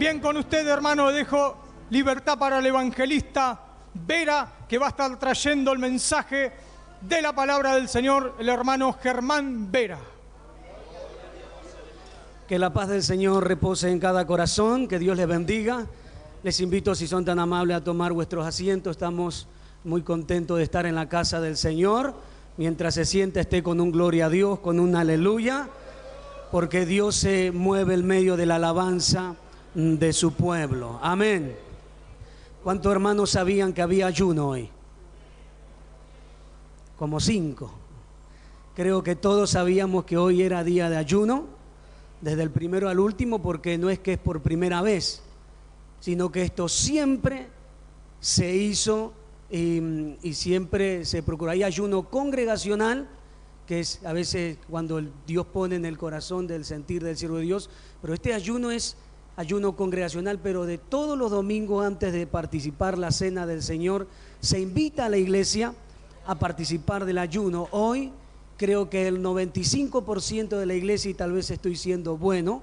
Bien, con usted, hermano, dejo libertad para el evangelista Vera, que va a estar trayendo el mensaje de la palabra del Señor, el hermano Germán Vera. Que la paz del Señor repose en cada corazón, que Dios les bendiga. Les invito, si son tan amables, a tomar vuestros asientos. Estamos muy contentos de estar en la casa del Señor. Mientras se sienta, esté con un gloria a Dios, con un aleluya, porque Dios se mueve en medio de la alabanza de su pueblo. Amén. ¿Cuántos hermanos sabían que había ayuno hoy? Como 5. Creo que todos sabíamos que hoy era día de ayuno, desde el primero al último, porque no es que es por primera vez, sino que esto siempre se hizo y siempre se procura. Hay ayuno congregacional, que es a veces cuando Dios pone en el corazón del sentir del siervo de Dios, pero este ayuno es ayuno congregacional, pero de todos los domingos antes de participar la cena del Señor, se invita a la iglesia a participar del ayuno. Hoy creo que el 95% de la iglesia, y tal vez estoy siendo bueno,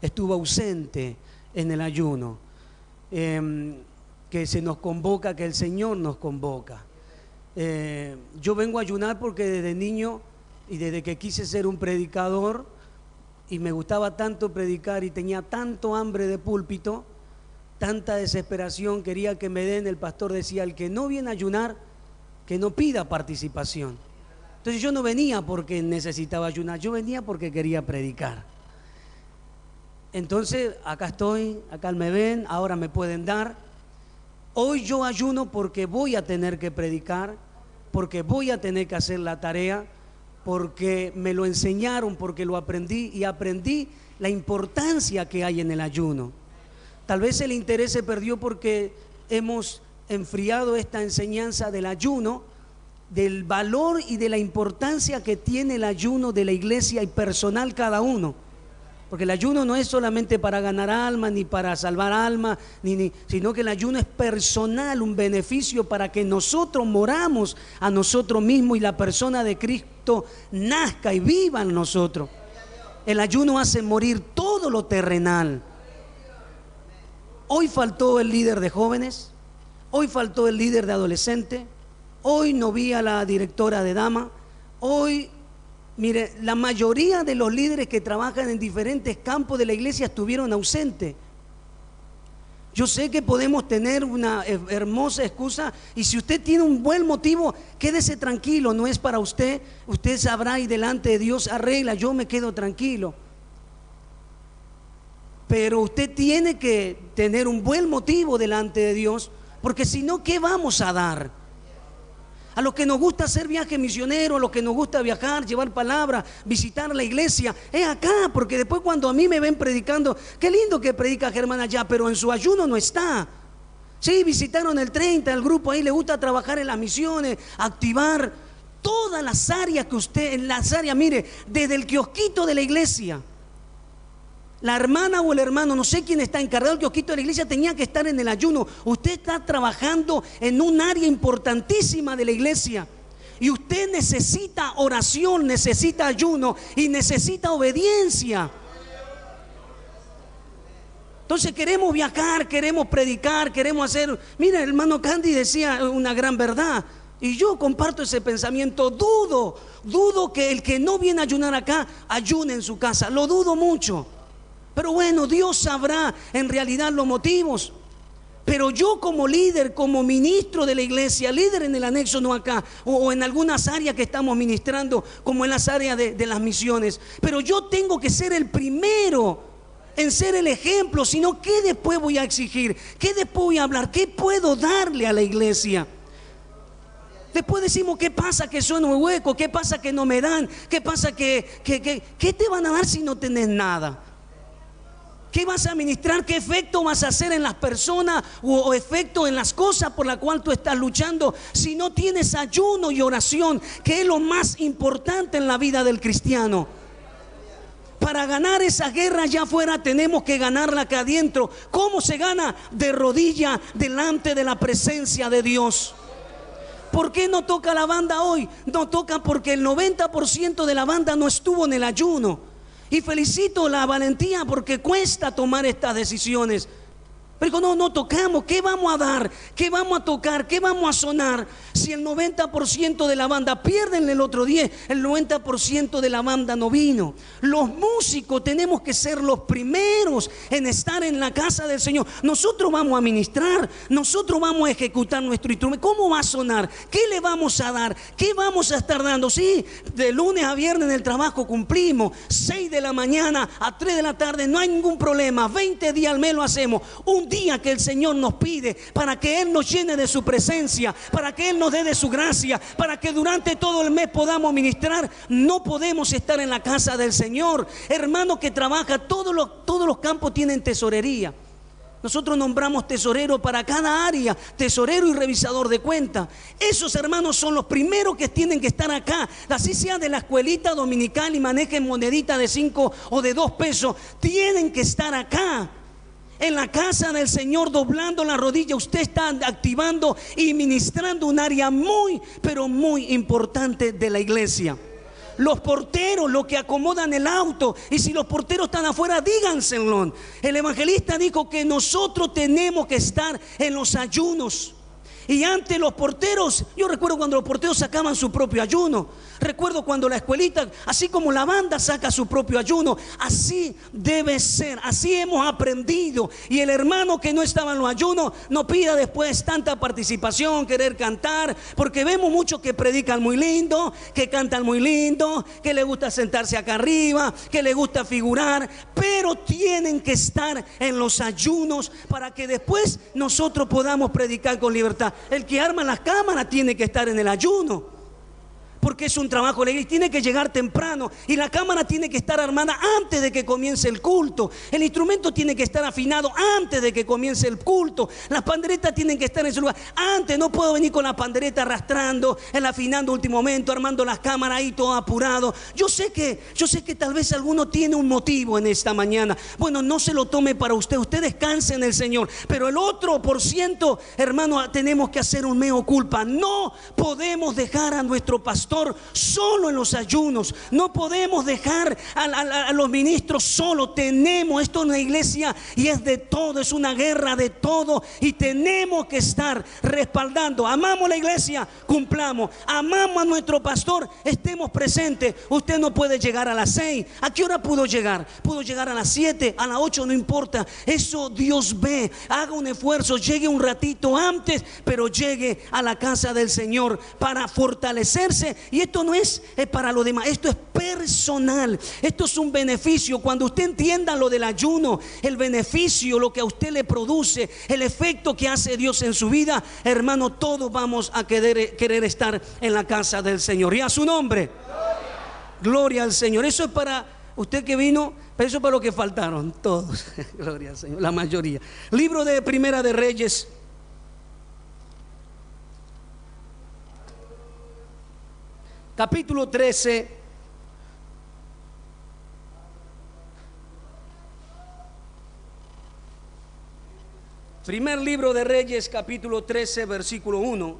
estuvo ausente en el ayuno, que se nos convoca, que el Señor nos convoca. Yo vengo a ayunar porque desde niño y desde que quise ser un predicador y me gustaba tanto predicar y tenía tanto hambre de púlpito, tanta desesperación, quería que me den, el pastor decía, el que no viene a ayunar, que no pida participación. Entonces yo no venía porque necesitaba ayunar, yo venía porque quería predicar. Entonces acá estoy, acá me ven, ahora me pueden dar. Hoy yo ayuno porque voy a tener que predicar, porque voy a tener que hacer la tarea, porque me lo enseñaron, porque lo aprendí y aprendí la importancia que hay en el ayuno. Tal vez el interés se perdió porque hemos enfriado esta enseñanza del ayuno, del valor y de la importancia que tiene el ayuno de la iglesia y personal cada uno. Porque el ayuno no es solamente para ganar almas, ni para salvar almas, sino que el ayuno es personal, un beneficio para que nosotros moramos a nosotros mismos y la persona de Cristo nazca y viva en nosotros. El ayuno hace morir todo lo terrenal. Hoy faltó el líder de jóvenes, hoy faltó el líder de adolescentes, hoy no vi a la directora de dama, hoy... Mire, la mayoría de los líderes que trabajan en diferentes campos de la iglesia estuvieron ausentes. Yo sé que podemos tener una hermosa excusa y si usted tiene un buen motivo, quédese tranquilo, no es para usted, usted sabrá y delante de Dios arregla, yo me quedo tranquilo. Pero usted tiene que tener un buen motivo delante de Dios, porque si no, ¿qué vamos a dar? A los que nos gusta hacer viaje misionero, a los que nos gusta viajar, llevar palabra, visitar la iglesia, es acá, porque después cuando a mí me ven predicando, qué lindo que predica Germán allá, pero en su ayuno no está. Sí, visitaron el 30, el grupo ahí le gusta trabajar en las misiones, activar todas las áreas que usted, en las áreas, mire, desde el kiosquito de la iglesia. La hermana o el hermano, no sé quién está encargado del kiosquito de la iglesia, tenía que estar en el ayuno. Usted está trabajando en un área importantísima de la iglesia. Y usted necesita oración, necesita ayuno y necesita obediencia. Entonces queremos viajar, queremos predicar, queremos hacer... Mira, el hermano Candy decía una gran verdad. Y yo comparto ese pensamiento. Dudo que el que no viene a ayunar acá, ayune en su casa. Lo dudo mucho. Pero bueno, Dios sabrá en realidad los motivos. Pero yo como líder, como ministro de la iglesia, líder en el anexo, no acá, o en algunas áreas que estamos ministrando, como en las áreas de las misiones, pero yo tengo que ser el primero en ser el ejemplo, sino ¿qué después voy a exigir? ¿Qué después voy a hablar? ¿Qué puedo darle a la iglesia? Después decimos, ¿qué pasa que sueno hueco? ¿Qué pasa que no me dan? ¿Qué pasa ¿qué te van a dar si no tenés nada? ¿Qué vas a ministrar? ¿Qué efecto vas a hacer en las personas o efecto en las cosas por las cuales tú estás luchando si no tienes ayuno y oración, que es lo más importante en la vida del cristiano? Para ganar esa guerra allá afuera tenemos que ganarla acá adentro. ¿Cómo se gana? De rodillas delante de la presencia de Dios. ¿Por qué no toca la banda hoy? No toca porque el 90% de la banda no estuvo en el ayuno. Y felicito la valentía porque cuesta tomar estas decisiones. Pero digo, no tocamos, ¿qué vamos a dar? ¿Qué vamos a tocar? ¿Qué vamos a sonar? Si el 90% de la banda, pierden el otro día, el 90% de la banda no vino. Los músicos tenemos que ser los primeros en estar en la casa del Señor. Nosotros vamos a ministrar, nosotros vamos a ejecutar nuestro instrumento. ¿Cómo va a sonar? ¿Qué le vamos a dar? ¿Qué vamos a estar dando? Sí, de lunes a viernes en el trabajo cumplimos, 6 de la mañana a 3 de la tarde, no hay ningún problema, 20 días al mes lo hacemos. Un día que el Señor nos pide para que Él nos llene de su presencia, para que Él nos dé de su gracia, para que durante todo el mes podamos ministrar, no podemos estar en la casa del Señor. Hermano que trabaja, todos los campos tienen tesorería. Nosotros nombramos tesorero para cada área, tesorero y revisador de cuentas. Esos hermanos son los primeros que tienen que estar acá. Así sea de la escuelita dominical y manejen monedita de 5 o de 2 pesos, tienen que estar acá. En la casa del Señor, doblando la rodilla, usted está activando y ministrando un área muy, pero muy importante de la iglesia. Los porteros, los que acomodan el auto, y si los porteros están afuera, díganselo. El evangelista dijo que nosotros tenemos que estar en los ayunos. Y antes los porteros, yo recuerdo cuando los porteros sacaban su propio ayuno. Recuerdo cuando la escuelita, así como la banda saca su propio ayuno, así debe ser, así hemos aprendido. Y el hermano que no estaba en los ayunos no pida después tanta participación, querer cantar, porque vemos muchos que predican muy lindo, que cantan muy lindo, que les gusta sentarse acá arriba, que les gusta figurar, pero tienen que estar en los ayunos para que después nosotros podamos predicar con libertad. El que arma las cámaras tiene que estar en el ayuno, porque es un trabajo legal y tiene que llegar temprano, y la cámara tiene que estar armada antes de que comience el culto, el instrumento tiene que estar afinado antes de que comience el culto, las panderetas tienen que estar en su lugar antes. No puedo venir con la pandereta arrastrando, el afinando último momento, armando las cámaras ahí todo apurado. Yo sé que tal vez alguno tiene un motivo en esta mañana. Bueno, no se lo tome para usted descanse en el Señor, pero el otro %, hermano, tenemos que hacer un mea culpa. No podemos dejar a nuestro pastor solo en los ayunos, no podemos dejar a los ministros solo. Tenemos, esto es una iglesia y es de todo, es una guerra de todo, y tenemos que estar respaldando. Amamos la iglesia, cumplamos. Amamos a nuestro pastor, estemos presentes. Usted no puede llegar a las 6. ¿A qué hora pudo llegar? Pudo llegar a las 7, a las 8, no importa. Eso Dios ve. Haga un esfuerzo, llegue un ratito antes, pero llegue a la casa del Señor para fortalecerse. Y esto no es para lo demás, esto es personal, esto es un beneficio. Cuando usted entienda lo del ayuno, el beneficio, lo que a usted le produce, el efecto que hace Dios en su vida, hermano, todos vamos a querer estar en la casa del Señor. Y a su nombre, gloria al Señor. Eso es para usted que vino, pero eso es para los que faltaron, todos. Gloria al Señor, la mayoría. Libro de Primera de Reyes, capítulo 13, primer libro de Reyes, capítulo 13, versículo 1.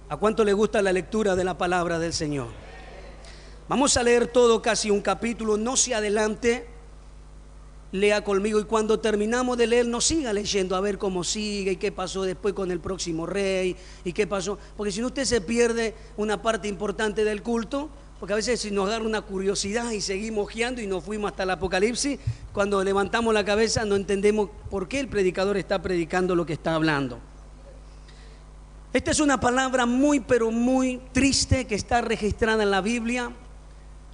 ¿A cuánto le gusta la lectura de la palabra del Señor? Vamos a leer todo, casi un capítulo, no se adelante. Lea conmigo, y cuando terminamos de leer, no siga leyendo a ver cómo sigue y qué pasó después con el próximo rey y qué pasó, porque si no usted se pierde una parte importante del culto, porque a veces si nos agarra una curiosidad y seguimos guiando y nos fuimos hasta el Apocalipsis, cuando levantamos la cabeza no entendemos por qué el predicador está predicando lo que está hablando. Esta es una palabra muy pero muy triste que está registrada en la Biblia.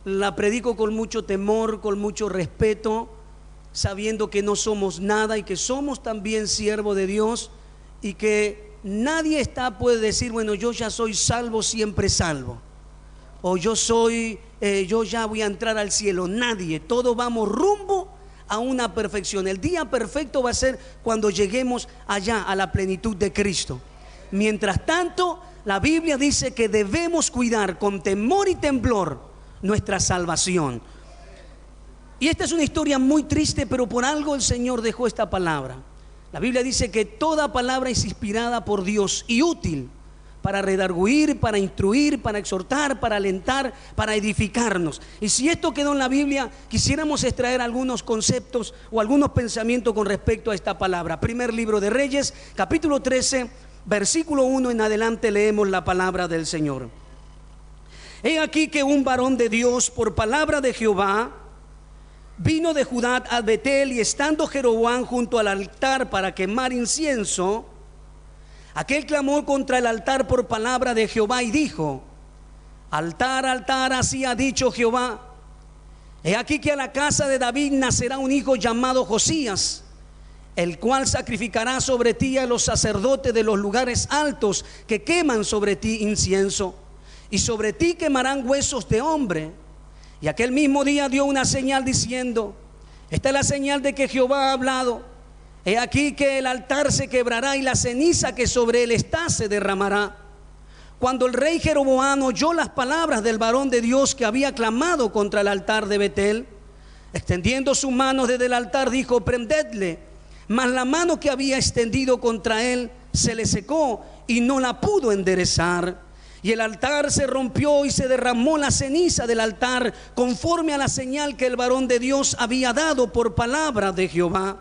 La predico con mucho temor, con mucho respeto, sabiendo que no somos nada y que somos también siervos de Dios, y que nadie puede decir, bueno, yo ya soy salvo, siempre salvo, o yo ya voy a entrar al cielo. Nadie, todos vamos rumbo a una perfección. El día perfecto va a ser cuando lleguemos allá a la plenitud de Cristo. Mientras tanto, la Biblia dice que debemos cuidar con temor y temblor nuestra salvación. Y esta es una historia muy triste, pero por algo el Señor dejó esta palabra. La Biblia dice que toda palabra es inspirada por Dios y útil para redarguir, para instruir, para exhortar, para alentar, para edificarnos. Y si esto quedó en la Biblia, quisiéramos extraer algunos conceptos o algunos pensamientos con respecto a esta palabra. Primer libro de Reyes, capítulo 13, versículo 1 en adelante, leemos la palabra del Señor. He aquí que un varón de Dios, por palabra de Jehová, vino de Judá a Betel, y estando Jeroboam junto al altar para quemar incienso, aquel clamó contra el altar por palabra de Jehová y dijo: altar, altar, así ha dicho Jehová, he aquí que a la casa de David nacerá un hijo llamado Josías, el cual sacrificará sobre ti a los sacerdotes de los lugares altos que queman sobre ti incienso, y sobre ti quemarán huesos de hombre. Y aquel mismo día dio una señal diciendo: esta es la señal de que Jehová ha hablado. He aquí que el altar se quebrará y la ceniza que sobre él está se derramará. Cuando el rey Jeroboam oyó las palabras del varón de Dios que había clamado contra el altar de Betel, extendiendo sus manos desde el altar, dijo: prendedle. Mas la mano que había extendido contra él se le secó y no la pudo enderezar. Y el altar se rompió y se derramó la ceniza del altar, conforme a la señal que el varón de Dios había dado por palabra de Jehová.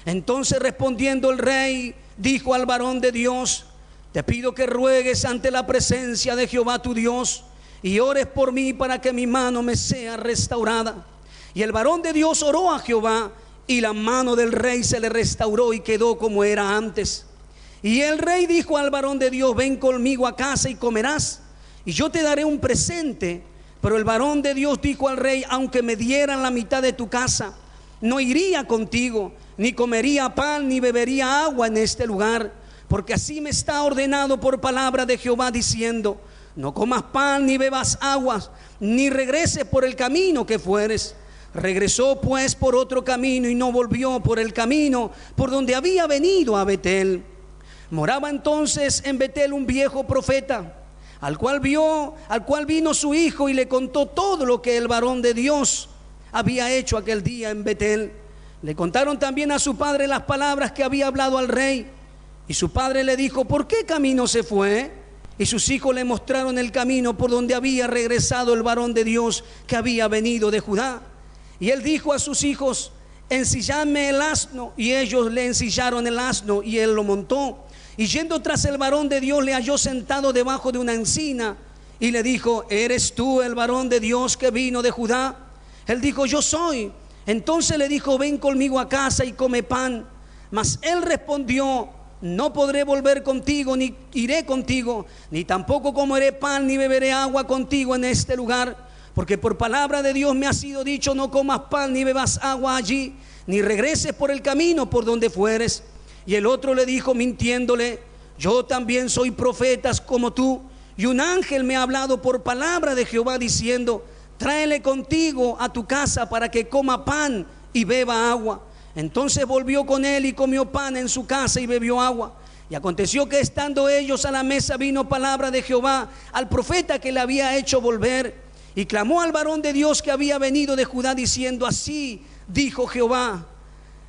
Entonces, respondiendo el rey, dijo al varón de Dios: te pido que ruegues ante la presencia de Jehová tu Dios y ores por mí para que mi mano me sea restaurada. Y el varón de Dios oró a Jehová, y la mano del rey se le restauró y quedó como era antes. Y el rey dijo al varón de Dios: ven conmigo a casa y comerás, y yo te daré un presente. Pero el varón de Dios dijo al rey: aunque me dieran la mitad de tu casa, no iría contigo, ni comería pan, ni bebería agua en este lugar, porque así me está ordenado por palabra de Jehová, diciendo: no comas pan, ni bebas aguas, ni regreses por el camino que fueres. Regresó pues por otro camino y no volvió por el camino por donde había venido a Betel. Moraba entonces en Betel un viejo profeta, al cual vino su hijo y le contó todo lo que el varón de Dios había hecho aquel día en Betel. Le contaron también a su padre las palabras que había hablado al rey, y su padre le dijo: ¿por qué camino se fue? Y sus hijos le mostraron el camino por donde había regresado el varón de Dios que había venido de Judá. Y él dijo a sus hijos: ensilladme el asno. Y ellos le ensillaron el asno y él lo montó. Y yendo tras el varón de Dios, le halló sentado debajo de una encina y le dijo: ¿eres tú el varón de Dios que vino de Judá? Él dijo: yo soy. Entonces le dijo: ven conmigo a casa y come pan. Mas él respondió: no podré volver contigo, ni iré contigo, ni tampoco comeré pan, ni beberé agua contigo en este lugar. Porque por palabra de Dios me ha sido dicho: no comas pan, ni bebas agua allí, ni regreses por el camino por donde fueres. Y el otro le dijo, mintiéndole: yo también soy profeta como tú, y un ángel me ha hablado por palabra de Jehová, diciendo: tráele contigo a tu casa para que coma pan y beba agua. Entonces volvió con él y comió pan en su casa y bebió agua. Y aconteció que estando ellos a la mesa, vino palabra de Jehová al profeta que le había hecho volver, y clamó al varón de Dios que había venido de Judá, diciendo: así dijo Jehová,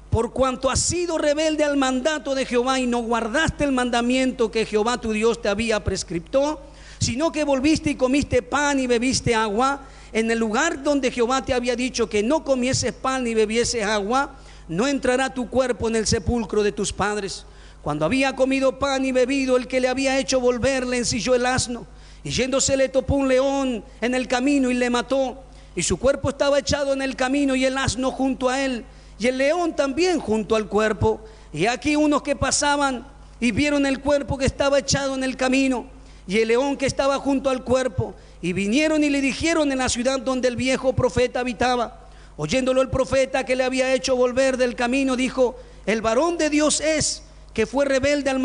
por cuanto has sido rebelde al mandato de Jehová y no guardaste el mandamiento que Jehová tu Dios te había prescripto, sino que volviste y comiste pan y bebiste agua en el lugar donde Jehová te había dicho que no comieses pan ni bebieses agua, no entrará tu cuerpo en el sepulcro de tus padres. Cuando había comido pan y bebido, el que le había hecho volver le ensilló el asno, y yéndose le topó un león en el camino y le mató, y su cuerpo estaba echado en el camino y el asno junto a él, y el león también junto al cuerpo. Y aquí unos que pasaban y vieron el cuerpo que estaba echado en el camino y el león que estaba junto al cuerpo, y vinieron y le dijeron en la ciudad donde el viejo profeta habitaba. Oyéndolo el profeta que le había hecho volver del camino, dijo: el varón de Dios es, que fue rebelde al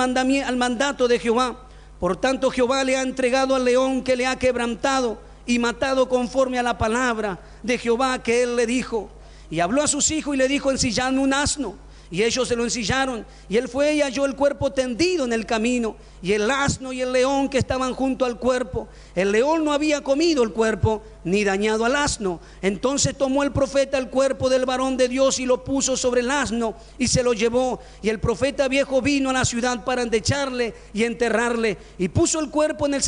mandato de Jehová. Por tanto Jehová le ha entregado al león, que le ha quebrantado y matado conforme a la palabra de Jehová que él le dijo. Y habló a sus hijos y le dijo: ensilladme un asno. Y ellos se lo ensillaron, y él fue y halló el cuerpo tendido en el camino, y el asno y el león que estaban junto al cuerpo. El león no había comido el cuerpo, ni dañado al asno. Entonces tomó el profeta el cuerpo del varón de Dios y lo puso sobre el asno y se lo llevó. Y el profeta viejo vino a la ciudad para endecharle y enterrarle, y puso el cuerpo en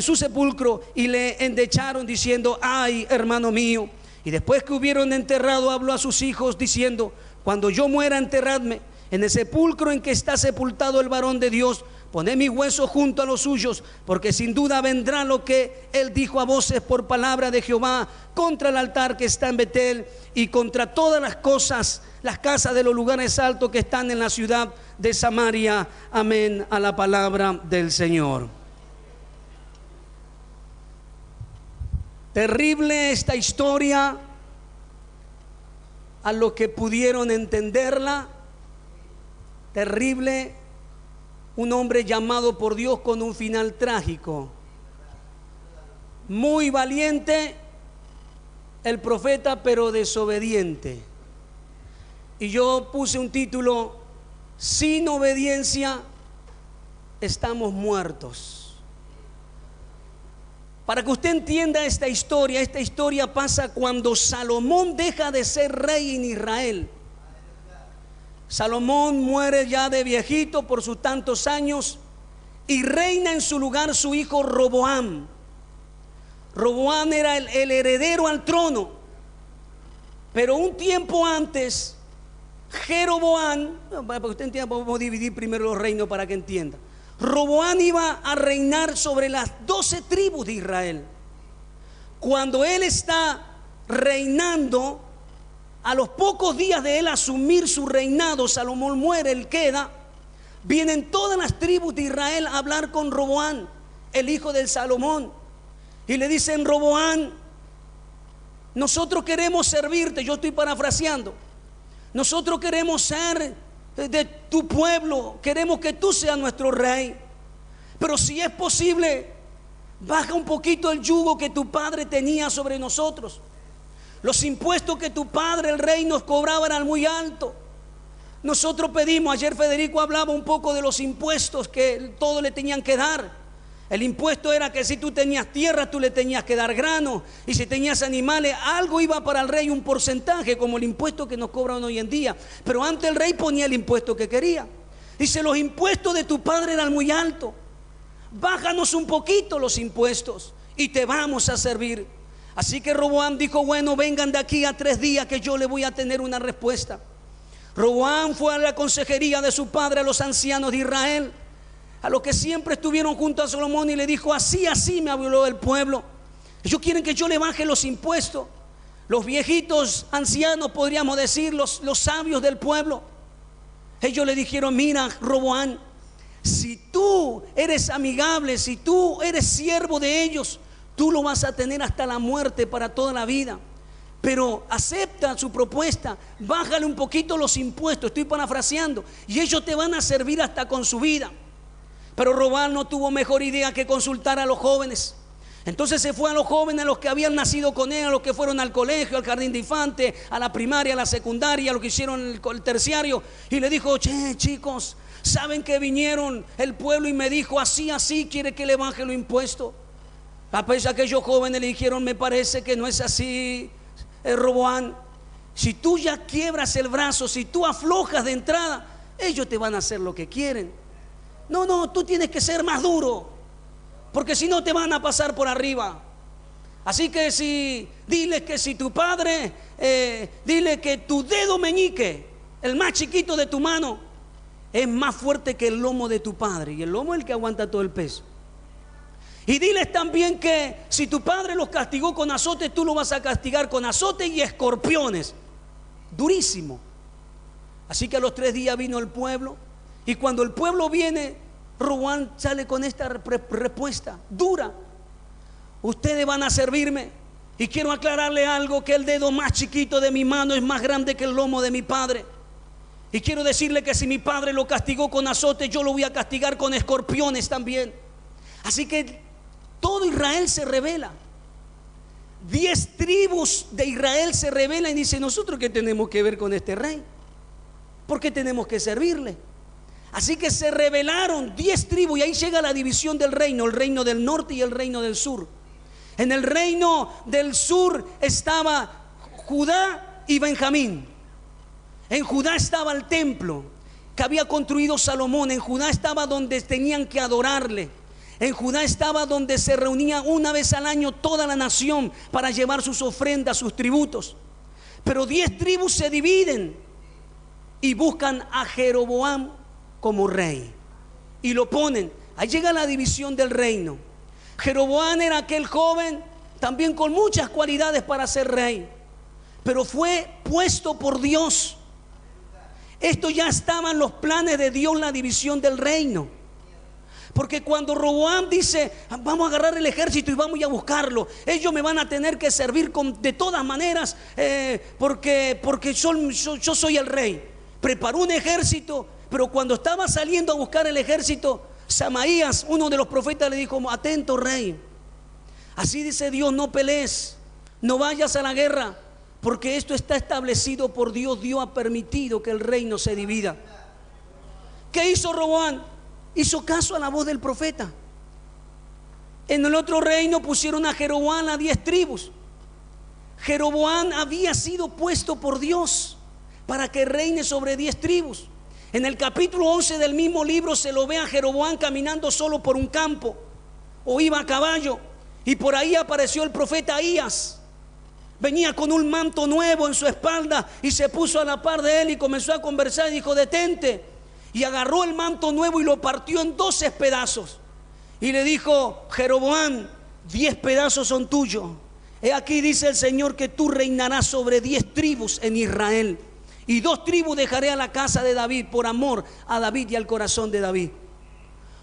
su sepulcro, y le endecharon diciendo: ay, hermano mío. Y después que hubieron enterrado, habló a sus hijos diciendo: cuando yo muera, enterradme en el sepulcro en que está sepultado el varón de Dios. Poned mis huesos junto a los suyos, porque sin duda vendrá lo que él dijo a voces por palabra de Jehová contra el altar que está en Betel y contra todas las cosas, las casas de los lugares altos que están en la ciudad de Samaria. Amén a la palabra del Señor. Terrible esta historia a los que pudieron entenderla. Terrible, un hombre llamado por Dios con un final trágico. Muy valiente el profeta, pero desobediente. Y yo puse un título: sin obediencia estamos muertos. Para que usted entienda esta historia pasa cuando Salomón deja de ser rey en Israel. Salomón muere ya de viejito por sus tantos años y reina en su lugar su hijo Roboam. Roboam era el heredero al trono, pero un tiempo antes Jeroboam, para que usted entienda, vamos a dividir primero los reinos para que entienda. Roboam iba a reinar sobre las 12 tribus de Israel. Cuando él está reinando, a los pocos días de él asumir su reinado, Salomón muere, él queda. Vienen todas las tribus de Israel a hablar con Roboam, el hijo de Salomón, y le dicen: Roboam, nosotros queremos servirte. Yo estoy parafraseando. Nosotros queremos ser de tu pueblo, queremos que tú seas nuestro rey, pero si es posible, baja un poquito el yugo que tu padre tenía sobre nosotros. Los impuestos que tu padre, el rey, nos cobraba eran muy altos. Nosotros pedimos, ayer Federico hablaba un poco de los impuestos que todos le tenían que dar. El impuesto era que si tú tenías tierra, tú le tenías que dar grano, y si tenías animales, algo iba para el rey, un porcentaje, como el impuesto que nos cobran hoy en día. Pero antes el rey ponía el impuesto que quería. Dice: los impuestos de tu padre eran muy altos, bájanos un poquito los impuestos y te vamos a servir. Así que Roboam dijo: bueno, vengan de aquí a 3 días que yo le voy a tener una respuesta. Roboam fue a la consejería de su padre, a los ancianos de Israel, a los que siempre estuvieron junto a Salomón, y le dijo: así me habló el pueblo. Ellos quieren que yo le baje los impuestos. Los viejitos ancianos, podríamos decir, los sabios del pueblo. Ellos le dijeron: mira, Roboam, si tú eres amigable, si tú eres siervo de ellos, tú lo vas a tener hasta la muerte, para toda la vida. Pero acepta su propuesta, bájale un poquito los impuestos, estoy parafraseando, y ellos te van a servir hasta con su vida. Pero Roboam no tuvo mejor idea que consultar a los jóvenes. Entonces se fue a los jóvenes, a los que habían nacido con él, a los que fueron al colegio, al jardín de infantes, a la primaria, a la secundaria, a los que hicieron el terciario, y le dijo: che, chicos, ¿saben que vinieron el pueblo y me dijo así quiere que le baje los impuestos? A pesar que aquellos jóvenes le dijeron: me parece que no es así, Roboam. Si tú ya quiebras el brazo, si tú aflojas de entrada, ellos te van a hacer lo que quieren. No, tú tienes que ser más duro, porque si no te van a pasar por arriba. Así que dile que si tu padre, dile que tu dedo meñique, el más chiquito de tu mano, es más fuerte que el lomo de tu padre, y el lomo es el que aguanta todo el peso. Y diles también que si tu padre los castigó con azote, tú lo vas a castigar con azote y escorpiones. Durísimo. Así que a los 3 días vino el pueblo, y cuando el pueblo viene, Roboam sale con esta respuesta dura: ustedes van a servirme, y quiero aclararle algo, que el dedo más chiquito de mi mano es más grande que el lomo de mi padre. Y quiero decirle que si mi padre lo castigó con azote, yo lo voy a castigar con escorpiones también. Así que todo Israel se rebela. 10 tribus de Israel se rebelan y dicen: ¿nosotros qué tenemos que ver con este rey? porque tenemos que servirle. Así que se rebelaron 10 tribus y ahí llega la división del reino, el reino del norte y el reino del sur. En el reino del sur estaba Judá y Benjamín. En Judá estaba el templo que había construido Salomón. En Judá estaba donde tenían que adorarle. En Judá estaba donde se reunía una vez al año toda la nación para llevar sus ofrendas, sus tributos. Pero 10 tribus se dividen y buscan a Jeroboam como rey y lo ponen. Ahí llega la división del reino. Jeroboam era aquel joven también con muchas cualidades para ser rey, pero fue puesto por Dios. Esto ya estaba en los planes de Dios, la división del reino. Porque cuando Roboam dice, vamos a agarrar el ejército y vamos a buscarlo, ellos me van a tener que servir de todas maneras, porque yo soy el rey. Preparó un ejército, pero cuando estaba saliendo a buscar el ejército, Samaías, uno de los profetas, le dijo: atento, rey, así dice Dios, no pelees, no vayas a la guerra, porque esto está establecido por Dios. Dios ha permitido que el reino se divida. ¿Qué hizo Roboam? Hizo caso a la voz del profeta. En el otro reino pusieron a Jeroboam a 10 tribus. Jeroboam había sido puesto por Dios para que reine sobre 10 tribus. En el capítulo 11 del mismo libro se lo ve a Jeroboam caminando solo por un campo, o iba a caballo, y por ahí apareció el profeta Ahías. Venía con un manto nuevo en su espalda y se puso a la par de él y comenzó a conversar y dijo: detente. Y agarró el manto nuevo y lo partió en 12 pedazos y le dijo: Jeroboam, 10 pedazos son tuyos. He aquí, dice el Señor, que tú reinarás sobre 10 tribus en Israel, y 2 tribus dejaré a la casa de David, por amor a David y al corazón de David.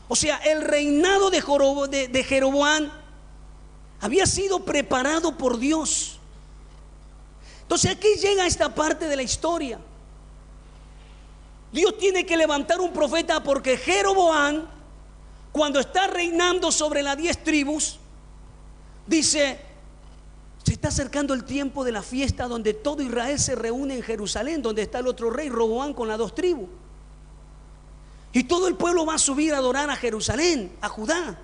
O sea, el reinado de Jeroboam había sido preparado por Dios. Entonces aquí llega esta parte de la historia. Dios tiene que levantar un profeta, porque Jeroboam, cuando está reinando sobre las 10 tribus, dice: se está acercando el tiempo de la fiesta donde todo Israel se reúne en Jerusalén, donde está el otro rey, Roboam, con las 2 tribus. Y todo el pueblo va a subir a adorar a Jerusalén, a Judá.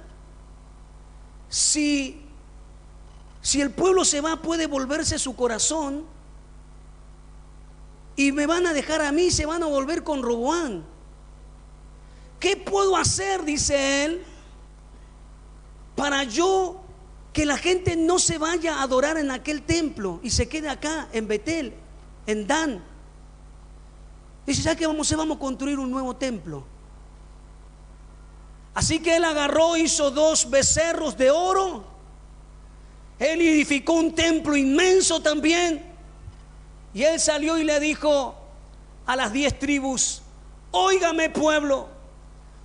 Si el pueblo se va, puede volverse su corazón y me van a dejar a mí, se van a volver con Roboam. ¿Qué puedo hacer?, dice él, para yo que la gente no se vaya a adorar en aquel templo y se quede acá en Betel, en Dan. Dice: ¿sabes qué vamos a hacer? Vamos a construir un nuevo templo. Así que él agarró, hizo 2 becerros de oro. Él edificó un templo inmenso también. Y él salió y le dijo a las 10 tribus: óigame, pueblo,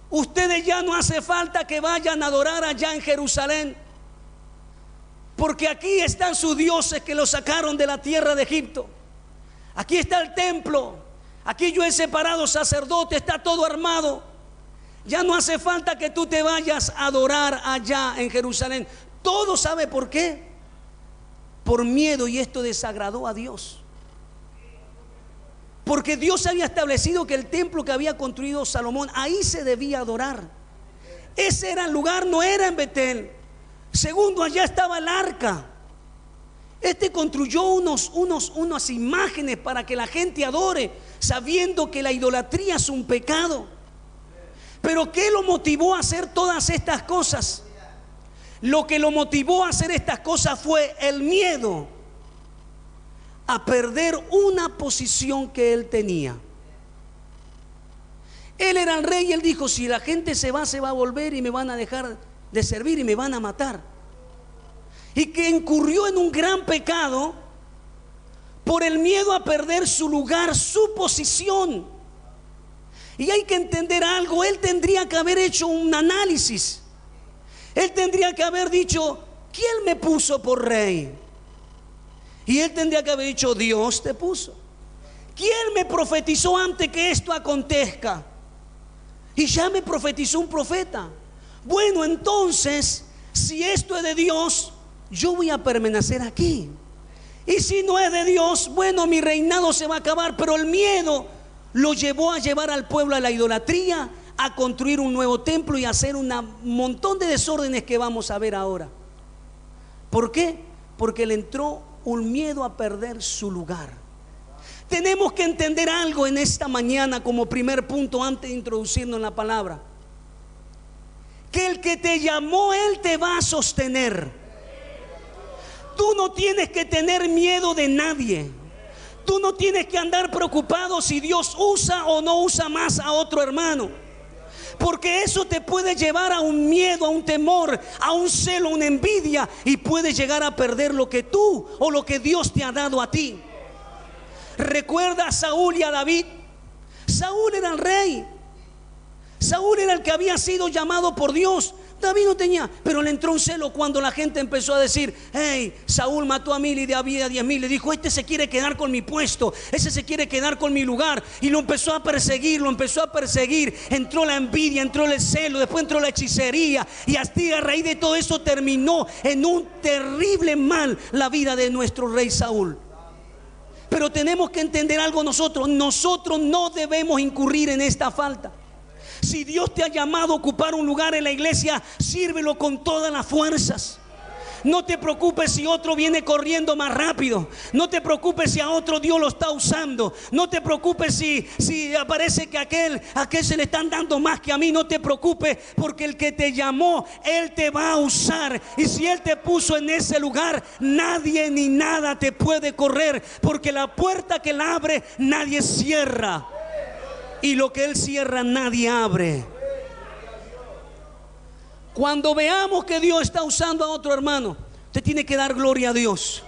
ustedes ya no hace falta que vayan a adorar allá en Jerusalén, porque aquí están sus dioses que los sacaron de la tierra de Egipto. Aquí está el templo, aquí yo he separado sacerdotes, está todo armado. Ya no hace falta que tú te vayas a adorar allá en Jerusalén. Todo, ¿sabe por qué? Por miedo, y esto desagradó a Dios. Porque Dios había establecido que el templo que había construido Salomón, ahí se debía adorar. Ese era el lugar, no era en Betel. Segundo, allá estaba el arca. Construyó unas imágenes para que la gente adore, sabiendo que la idolatría es un pecado. Pero ¿qué lo motivó a hacer todas estas cosas? Lo que lo motivó a hacer estas cosas fue el miedo a perder una posición que él tenía. Él era el rey y él dijo: si la gente se va a volver y me van a dejar de servir y me van a matar. Y que incurrió en un gran pecado por el miedo a perder su lugar, su posición. Y hay que entender algo: él tendría que haber hecho un análisis. Él tendría que haber dicho: ¿quién me puso por rey? Y él tendría que haber dicho: Dios te puso. ¿Quién me profetizó antes que esto acontezca? Y ya me profetizó un profeta. Bueno, entonces, si esto es de Dios, yo voy a permanecer aquí. Y si no es de Dios, bueno, mi reinado se va a acabar. Pero el miedo lo llevó a llevar al pueblo a la idolatría, a construir un nuevo templo y a hacer un montón de desórdenes que vamos a ver ahora. ¿Por qué? Porque le entró un miedo a perder su lugar. Tenemos que entender algo en esta mañana como primer punto antes de introducirnos en la palabra: que el que te llamó, Él te va a sostener. Tú no tienes que tener miedo de nadie. Tú no tienes que andar preocupado si Dios usa o no usa más a otro hermano, porque eso te puede llevar a un miedo, a un temor, a un celo, a una envidia, y puedes llegar a perder lo que tú o lo que Dios te ha dado a ti. Recuerda a Saúl y a David. Saúl era el rey. Saúl era el que había sido llamado por Dios. David no tenía, pero le entró un celo cuando la gente empezó a decir: hey, Saúl mató a 1000 y David a 10,000. Le dijo: este se quiere quedar con mi puesto, ese se quiere quedar con mi lugar. Y lo empezó a perseguir, Entró la envidia, entró el celo, después entró la hechicería, y así a raíz de todo eso terminó en un terrible mal la vida de nuestro rey Saúl. Pero tenemos que entender algo nosotros no debemos incurrir en esta falta. Si Dios te ha llamado a ocupar un lugar en la iglesia, sírvelo con todas las fuerzas. No te preocupes si otro viene corriendo más rápido. No te preocupes si a otro Dios lo está usando. No te preocupes si aparece que a aquel se le están dando más que a mí. No te preocupes, porque el que te llamó, Él te va a usar. Y si Él te puso en ese lugar, nadie ni nada te puede correr, porque la puerta que Él abre, nadie cierra. Y lo que Él cierra, nadie abre. Cuando veamos que Dios está usando a otro hermano, usted tiene que dar gloria a Dios.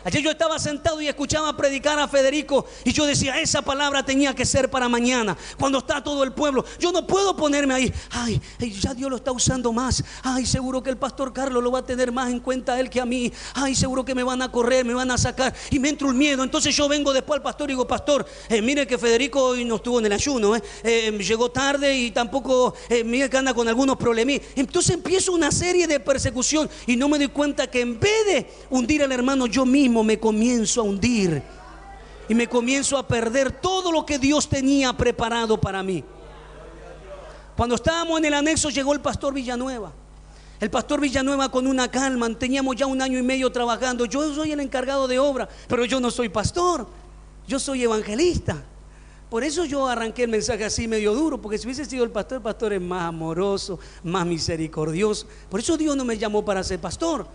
Ayer yo estaba sentado y escuchaba predicar a Federico, y yo decía: esa palabra tenía que ser para mañana, cuando está todo el pueblo. Yo no puedo ponerme ahí: ay, ya Dios lo está usando más. Ay, seguro que el pastor Carlos lo va a tener más en cuenta a él que a mí. Ay, seguro que me van a correr, me van a sacar. Y me entra un miedo. Entonces yo vengo después al pastor y digo: pastor, mire que Federico hoy no estuvo en el ayuno, llegó tarde, y tampoco, mire que anda con algunos problemas. Entonces empiezo una serie de persecución, y no me doy cuenta que en vez de hundir al hermano, yo mismo me comienzo a hundir y me comienzo a perder todo lo que Dios tenía preparado para mí. Cuando estábamos en el anexo, llegó el pastor Villanueva. El pastor Villanueva, con una calma, teníamos ya 1 año y medio trabajando. Yo soy el encargado de obra, pero yo no soy pastor, yo soy evangelista. Por eso yo arranqué el mensaje así medio duro, porque si hubiese sido el pastor es más amoroso, más misericordioso. Por eso Dios no me llamó para ser pastor.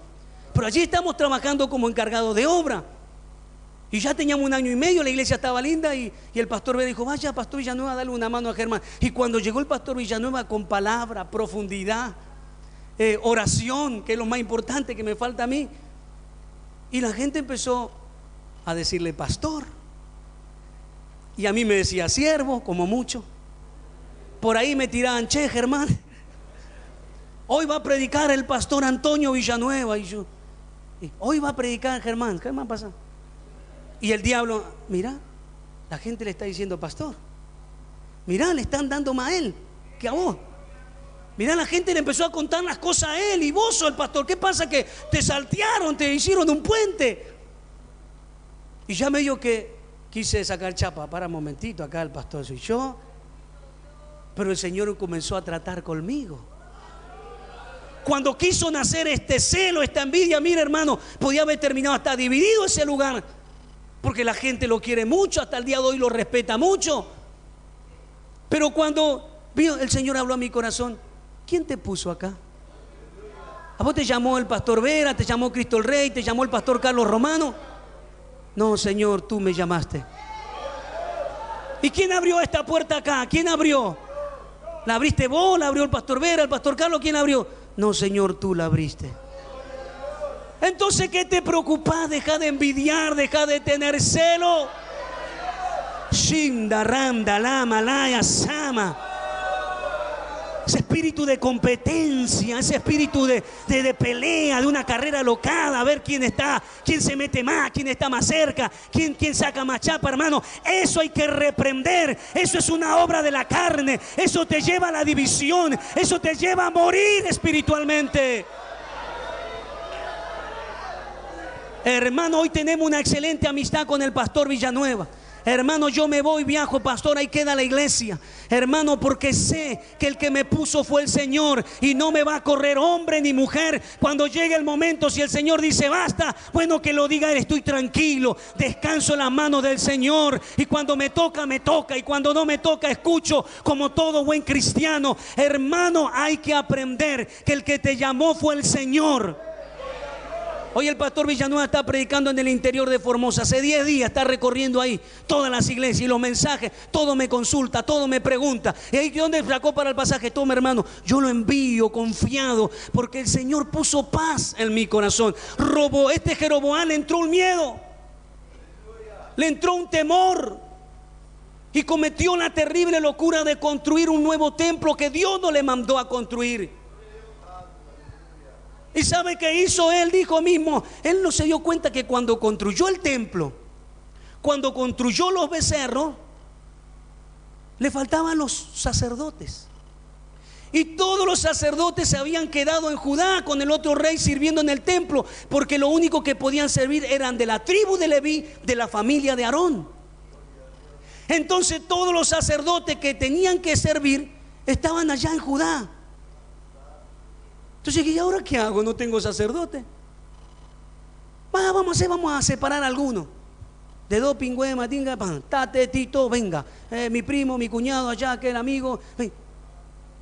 Pero allí estamos trabajando como encargados de obra. Y ya teníamos 1 año y medio, la iglesia estaba linda, y el pastor me dijo: vaya, pastor Villanueva, dale una mano a Germán. Y cuando llegó el pastor Villanueva, con palabra, profundidad, oración, que es lo más importante que me falta a mí, y la gente empezó a decirle pastor, y a mí me decía siervo, como mucho. Por ahí me tiraban: che, Germán, hoy va a predicar el pastor Antonio Villanueva. Y yo: hoy va a predicar Germán. ¿Qué más pasa? Y el diablo: mira, la gente le está diciendo pastor. Mira, le están dando más a él que a vos. Mira, la gente le empezó a contar las cosas a él: y vos sos el pastor. ¿Qué pasa? Que te saltearon, te hicieron un puente. Y ya medio que quise sacar chapa: para un momentito, acá el pastor soy yo. Pero el Señor comenzó a tratar conmigo. Cuando quiso nacer este celo, esta envidia, mira, hermano, podía haber terminado hasta dividido ese lugar, porque la gente lo quiere mucho, hasta el día de hoy lo respeta mucho. Pero cuando vio, el Señor habló a mi corazón: ¿quién te puso acá? ¿A vos te llamó el pastor Vera, te llamó Cristo el Rey, te llamó el pastor Carlos Romano? No, Señor, tú me llamaste. ¿Y quién abrió esta puerta acá? ¿Quién abrió? ¿La abriste vos? ¿La abrió el pastor Vera, el pastor Carlos? ¿Quién abrió? No, Señor, tú la abriste. Entonces, ¿qué te preocupas? Deja de envidiar, deja de tener celo. Shinda, Randa, Lama, Laya, Sama. Ese espíritu de competencia, ese espíritu de pelea, de una carrera alocada, a ver quién se mete más, quién está más cerca, quién saca más chapa, hermano. Eso hay que reprender. Eso es una obra de la carne. Eso te lleva a la división. Eso te lleva a morir espiritualmente. Hermano, hoy tenemos una excelente amistad con el pastor Villanueva. Hermano, yo me voy, viajo, pastor, ahí queda la iglesia. Hermano, porque sé que el que me puso fue el Señor y no me va a correr hombre ni mujer. Cuando llegue el momento, si el Señor dice basta, bueno, que lo diga él, estoy tranquilo, descanso en la mano del Señor. Y cuando me toca, me toca, y cuando no me toca, escucho, como todo buen cristiano. Hermano, hay que aprender que el que te llamó fue el Señor. Hoy el pastor Villanueva está predicando en el interior de Formosa. Hace 10 días está recorriendo ahí todas las iglesias y los mensajes. Todo me consulta, todo me pregunta. ¿Y ahí dónde sacó para el pasaje? Toma, hermano, yo lo envío confiado porque el Señor puso paz en mi corazón. Jeroboam le entró un miedo, le entró un temor y cometió la terrible locura de construir un nuevo templo que Dios no le mandó a construir. ¿Y sabe qué hizo él? Dijo mismo, él no se dio cuenta que cuando construyó el templo, cuando construyó los becerros, le faltaban los sacerdotes. Y todos los sacerdotes se habían quedado en Judá con el otro rey sirviendo en el templo, porque lo único que podían servir eran de la tribu de Leví, de la familia de Aarón. Entonces todos los sacerdotes que tenían que servir estaban allá en Judá. Entonces, ¿y ahora qué hago? No tengo sacerdote. Vamos a separar a alguno. De dos pingües, matinga, pan, tate, tito, venga. Mi primo, mi cuñado allá, aquel amigo.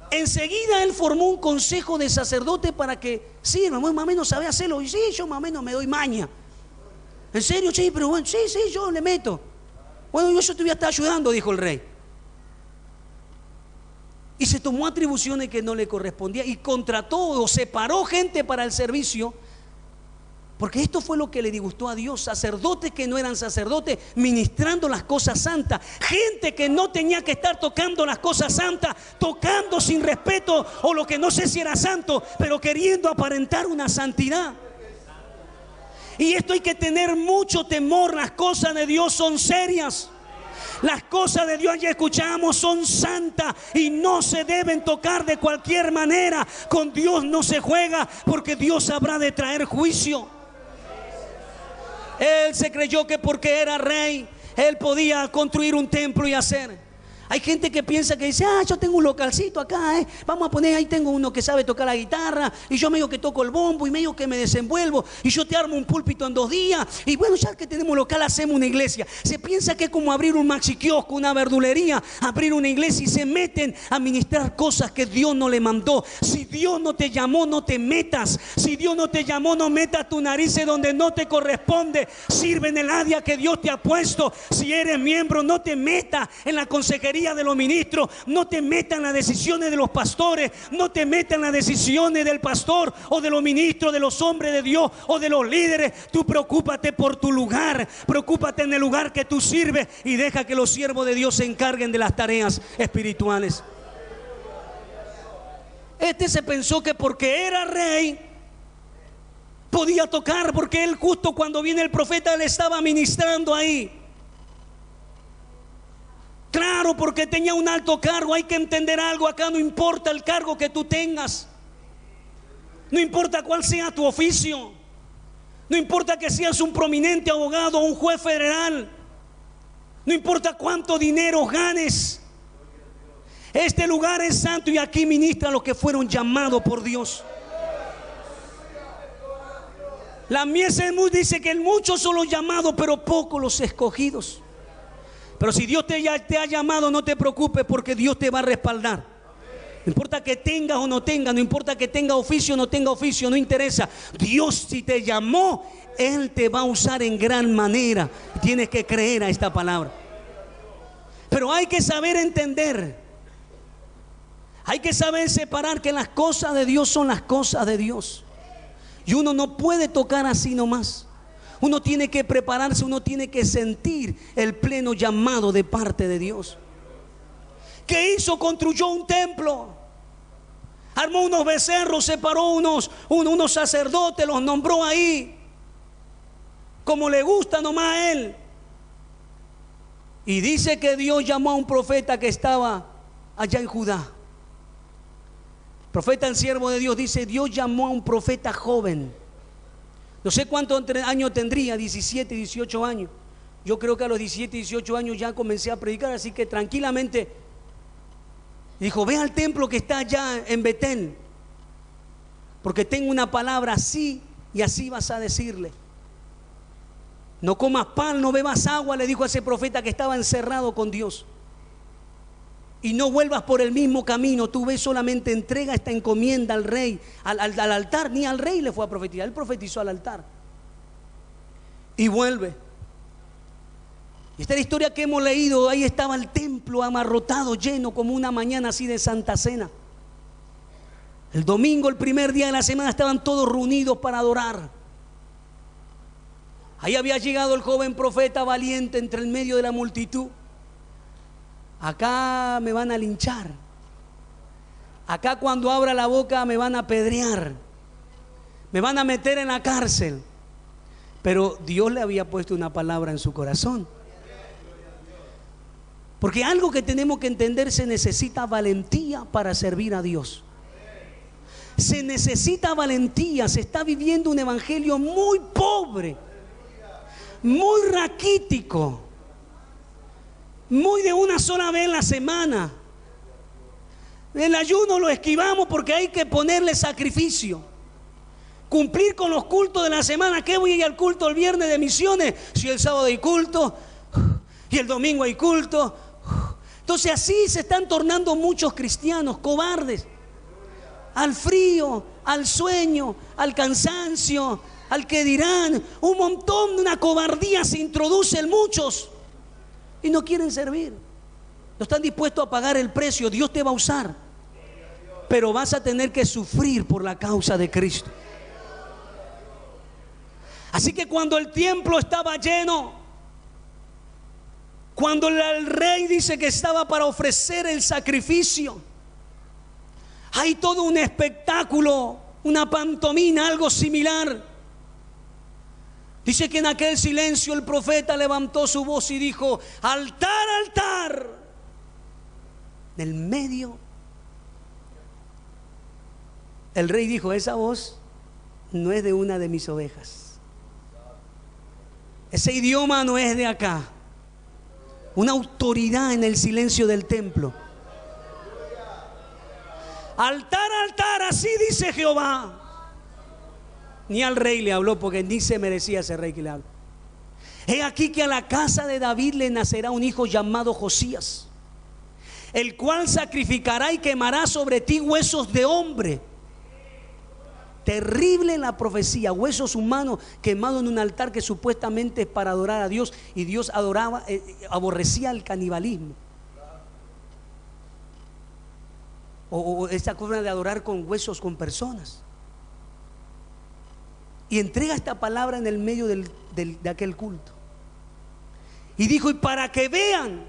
Enseguida él formó un consejo de sacerdote para que sirva. Más o menos sabe hacerlo. Y sí, yo más o menos me doy maña. ¿En serio? Sí, pero bueno, sí, yo le meto. Bueno, yo te voy a estar ayudando, dijo el rey. Y se tomó atribuciones que no le correspondían y contrató o separó gente para el servicio, porque esto fue lo que le disgustó a Dios. Sacerdotes que no eran sacerdotes ministrando las cosas santas, gente que no tenía que estar tocando las cosas santas, tocando sin respeto o lo que no sé si era santo, pero queriendo aparentar una santidad. Y esto hay que tener mucho temor. Las cosas de Dios son serias. Las cosas de Dios, ya escuchamos, son santas y no se deben tocar de cualquier manera. Con Dios no se juega, porque Dios habrá de traer juicio. Él se creyó que porque era rey, él podía construir un templo y hacer. Hay gente que piensa que dice, yo tengo un localcito acá, vamos a poner, ahí tengo uno que sabe tocar la guitarra, y yo medio que toco el bombo, y medio que me desenvuelvo, y yo te armo un púlpito en 2 días, y bueno, ya que tenemos local, hacemos una iglesia. Se piensa que es como abrir un maxi kiosco, una verdulería, abrir una iglesia, y se meten a ministrar cosas que Dios no le mandó. Si Dios no te llamó, no te metas. Si Dios no te llamó, no metas tu nariz donde no te corresponde. Sirve en el área que Dios te ha puesto. Si eres miembro, no te metas en la consejería de los ministros, no te metas en las decisiones de los pastores, no te metas en las decisiones del pastor o de los ministros, de los hombres de Dios o de los líderes. Tú preocúpate por tu lugar, preocúpate en el lugar que tú sirves y deja que los siervos de Dios se encarguen de las tareas espirituales. Este se pensó que porque era rey podía tocar, porque él justo cuando viene el profeta le estaba ministrando ahí. Claro, porque tenía un alto cargo. Hay que entender algo acá, no importa el cargo que tú tengas, no importa cuál sea tu oficio, no importa que seas un prominente abogado o un juez federal, no importa cuánto dinero ganes. Este lugar es santo y aquí ministra a los que fueron llamados por Dios. La mies dice que muchos son los llamados, pero pocos los escogidos. Pero si Dios te ha llamado, no te preocupes, porque Dios te va a respaldar. No importa que tengas o no tengas, no importa que tenga oficio o no tenga oficio, no interesa. Dios, si te llamó, Él te va a usar en gran manera. Tienes que creer a esta palabra. Pero hay que saber entender, hay que saber separar que las cosas de Dios son las cosas de Dios. Y uno no puede tocar así nomás. Uno tiene que prepararse, uno tiene que sentir el pleno llamado de parte de Dios. ¿Qué hizo? Construyó un templo, armó unos becerros, separó unos sacerdotes, los nombró ahí como le gusta nomás a él. Y dice que Dios llamó a un profeta que estaba allá en Judá. Profeta, el siervo de Dios, dice: Dios llamó a un profeta joven. No sé cuántos años tendría, 17, 18 años. Yo creo que a los 17, 18 años ya comencé a predicar, así que tranquilamente dijo: ve al templo que está allá en Betel, porque tengo una palabra así y así vas a decirle. No comas pan, no bebas agua, le dijo a ese profeta que estaba encerrado con Dios. Y no vuelvas por el mismo camino. Tú ves, solamente entrega esta encomienda al rey, al altar. Ni al rey le fue a profetizar, él profetizó al altar. Y vuelve. Y esta es la historia que hemos leído. Ahí estaba el templo amarrotado, lleno, como una mañana así de Santa Cena. El domingo, el primer día de la semana, estaban todos reunidos para adorar. Ahí había llegado el joven profeta valiente entre el medio de la multitud. Acá me van a linchar. Acá cuando abra la boca me van a apedrear. Me van a meter en la cárcel. Pero Dios le había puesto una palabra en su corazón. Porque algo que tenemos que entender: se necesita valentía para servir a Dios. Se necesita valentía. Se está viviendo un evangelio muy pobre, muy raquítico, muy de una sola vez en la semana. El ayuno lo esquivamos porque hay que ponerle sacrificio. Cumplir con los cultos de la semana. ¿Qué voy a ir al culto el viernes de misiones si el sábado hay culto y el domingo hay culto? Entonces así se están tornando muchos cristianos cobardes. Al frío, al sueño, al cansancio, al que dirán, un montón de una cobardía se introduce en muchos y no quieren servir. No están dispuestos a pagar el precio. Dios te va a usar, pero vas a tener que sufrir por la causa de Cristo. Así que cuando el templo estaba lleno, cuando el rey dice que estaba para ofrecer el sacrificio, hay todo un espectáculo, una pantomima, algo similar. Dice que en aquel silencio el profeta levantó su voz y dijo: altar, altar. En el medio, el rey dijo: esa voz no es de una de mis ovejas. Ese idioma no es de acá. Una autoridad en el silencio del templo. Altar, altar, así dice Jehová. Ni al rey le habló, porque ni se merecía ese rey que le habló. He aquí que a la casa de David le nacerá un hijo llamado Josías, el cual sacrificará y quemará sobre ti huesos de hombre. Terrible la profecía, huesos humanos quemados en un altar que supuestamente es para adorar a Dios, y Dios aborrecía el canibalismo. O esta forma de adorar con huesos, con personas. Y entrega esta palabra en el medio de aquel culto. Y dijo: y para que vean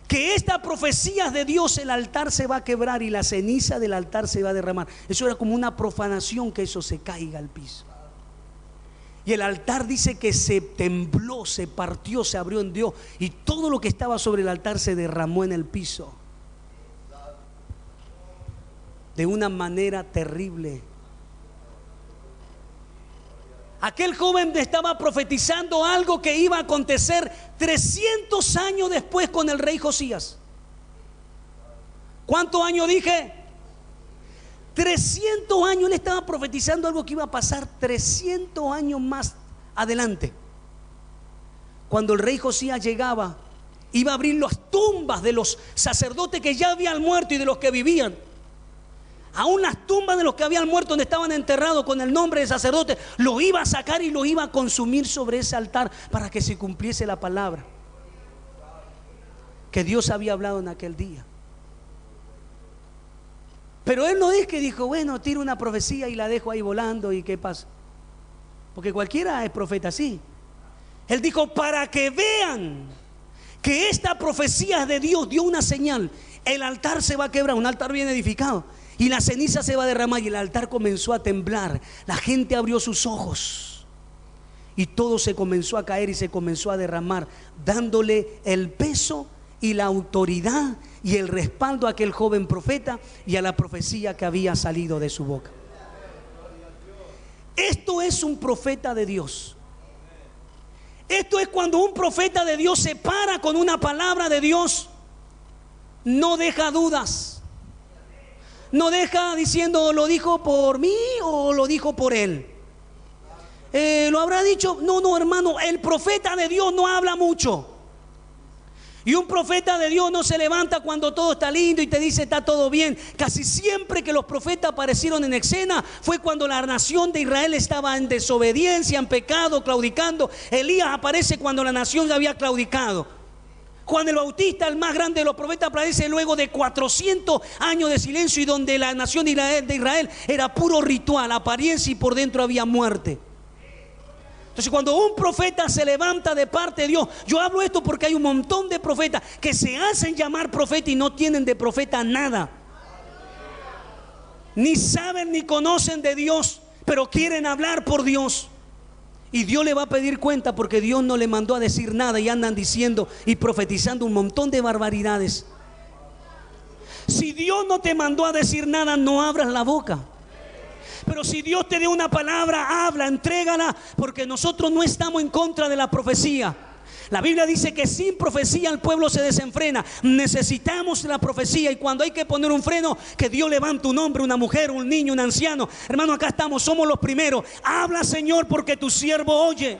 que esta profecía es de Dios, el altar se va a quebrar y la ceniza del altar se va a derramar. Eso era como una profanación, que eso se caiga al piso. Y el altar dice que se tembló, se partió, se abrió en Dios, y todo lo que estaba sobre el altar se derramó en el piso de una manera terrible. Aquel joven estaba profetizando algo que iba a acontecer 300 años después con el rey Josías. ¿Cuántos años dije? 300 años. Él estaba profetizando algo que iba a pasar 300 años más adelante. Cuando el rey Josías llegaba, iba a abrir las tumbas de los sacerdotes que ya habían muerto y de los que vivían. Aún las tumbas de los que habían muerto, donde estaban enterrados con el nombre de sacerdote, lo iba a sacar y lo iba a consumir sobre ese altar, para que se cumpliese la palabra que Dios había hablado en aquel día. Pero él no es que dijo: bueno, tiro una profecía y la dejo ahí volando y qué pasa. Porque cualquiera es profeta así. Él dijo: para que vean que esta profecía es de Dios. Dio una señal: el altar se va a quebrar, un altar bien edificado, y la ceniza se va a derramar. Y el altar comenzó a temblar. La gente abrió sus ojos y todo se comenzó a caer y se comenzó a derramar, dándole el peso y la autoridad y el respaldo a aquel joven profeta y a la profecía que había salido de su boca. Esto es un profeta de Dios. Esto es cuando un profeta de Dios se para con una palabra de Dios. No deja dudas. No deja diciendo, ¿lo dijo por mí o lo dijo por él? ¿Lo habrá dicho? No, hermano, el profeta de Dios no habla mucho. Y un profeta de Dios no se levanta cuando todo está lindo y te dice está todo bien. Casi siempre que los profetas aparecieron en escena fue cuando la nación de Israel estaba en desobediencia, en pecado, claudicando. Elías aparece cuando la nación ya había claudicado. Juan el Bautista, el más grande de los profetas, aparece luego de 400 años de silencio y donde la nación de Israel era puro ritual, apariencia, y por dentro había muerte. Entonces, cuando un profeta se levanta de parte de Dios, yo hablo esto porque hay un montón de profetas que se hacen llamar profeta y no tienen de profeta nada. Ni saben ni conocen de Dios, pero quieren hablar por Dios. Y Dios le va a pedir cuenta porque Dios no le mandó a decir nada y andan diciendo y profetizando un montón de barbaridades. Si Dios no te mandó a decir nada, no abras la boca. Pero si Dios te dio una palabra, habla, entrégala, porque nosotros no estamos en contra de la profecía. La Biblia dice que sin profecía el pueblo se desenfrena. Necesitamos la profecía, y cuando hay que poner un freno, que Dios levante un hombre, una mujer, un niño, un anciano. Hermano, acá estamos, somos los primeros. Habla, Señor, porque tu siervo oye.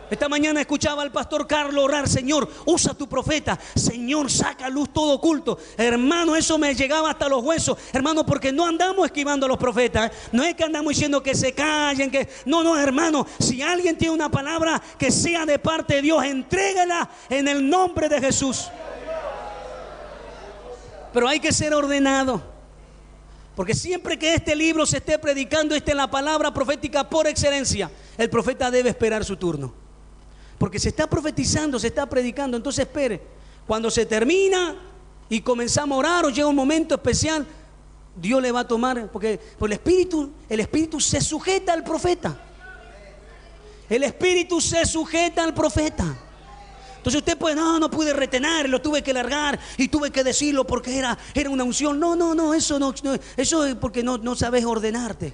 Esta mañana escuchaba al pastor Carlos orar: Señor, usa tu profeta. Señor, saca a luz todo oculto. Hermano, eso me llegaba hasta los huesos. Hermano, porque no andamos esquivando a los profetas, ¿eh? No es que andamos diciendo que se callen, que... No, hermano. Si alguien tiene una palabra que sea de parte de Dios, entrégala en el nombre de Jesús. Pero hay que ser ordenado, porque siempre que este libro se esté predicando, esta es la palabra profética por excelencia. El profeta debe esperar su turno. Porque se está profetizando, se está predicando. Entonces espere. Cuando se termina y comenzamos a orar o llega un momento especial, Dios le va a tomar, porque el Espíritu se sujeta al profeta. El Espíritu se sujeta al profeta. Entonces usted puede, no pude retener, lo tuve que largar y tuve que decirlo porque era una unción. No, eso es porque no sabes ordenarte.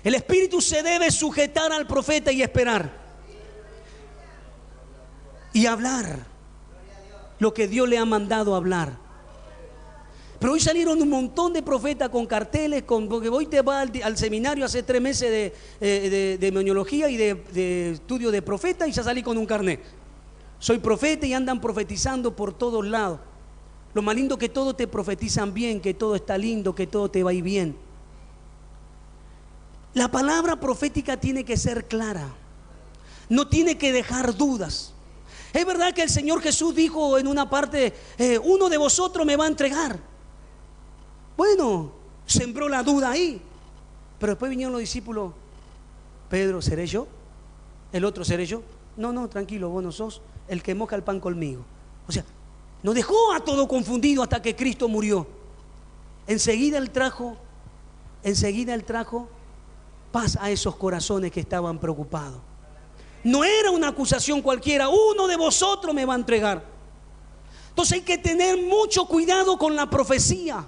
El Espíritu se debe sujetar al profeta y esperar. Y hablar lo que Dios le ha mandado hablar. Pero hoy salieron un montón de profetas con carteles, porque hoy te va al seminario hace 3 meses de menología y de estudio de profeta, y ya salí con un carnet. Soy profeta, y andan profetizando por todos lados. Lo más lindo que todo te profetizan bien, que todo está lindo, que todo te va a ir bien. La palabra profética tiene que ser clara. No tiene que dejar dudas. Es verdad que el Señor Jesús dijo en una parte: uno de vosotros me va a entregar. Bueno, sembró la duda ahí. Pero después vinieron los discípulos: Pedro, ¿seré yo? El otro, ¿seré yo? No, tranquilo, vos no sos el que moja el pan conmigo. O sea, no dejó a todo confundido hasta que Cristo murió. Enseguida él trajo paz a esos corazones que estaban preocupados. No era una acusación cualquiera: uno de vosotros me va a entregar. Entonces hay que tener mucho cuidado con la profecía,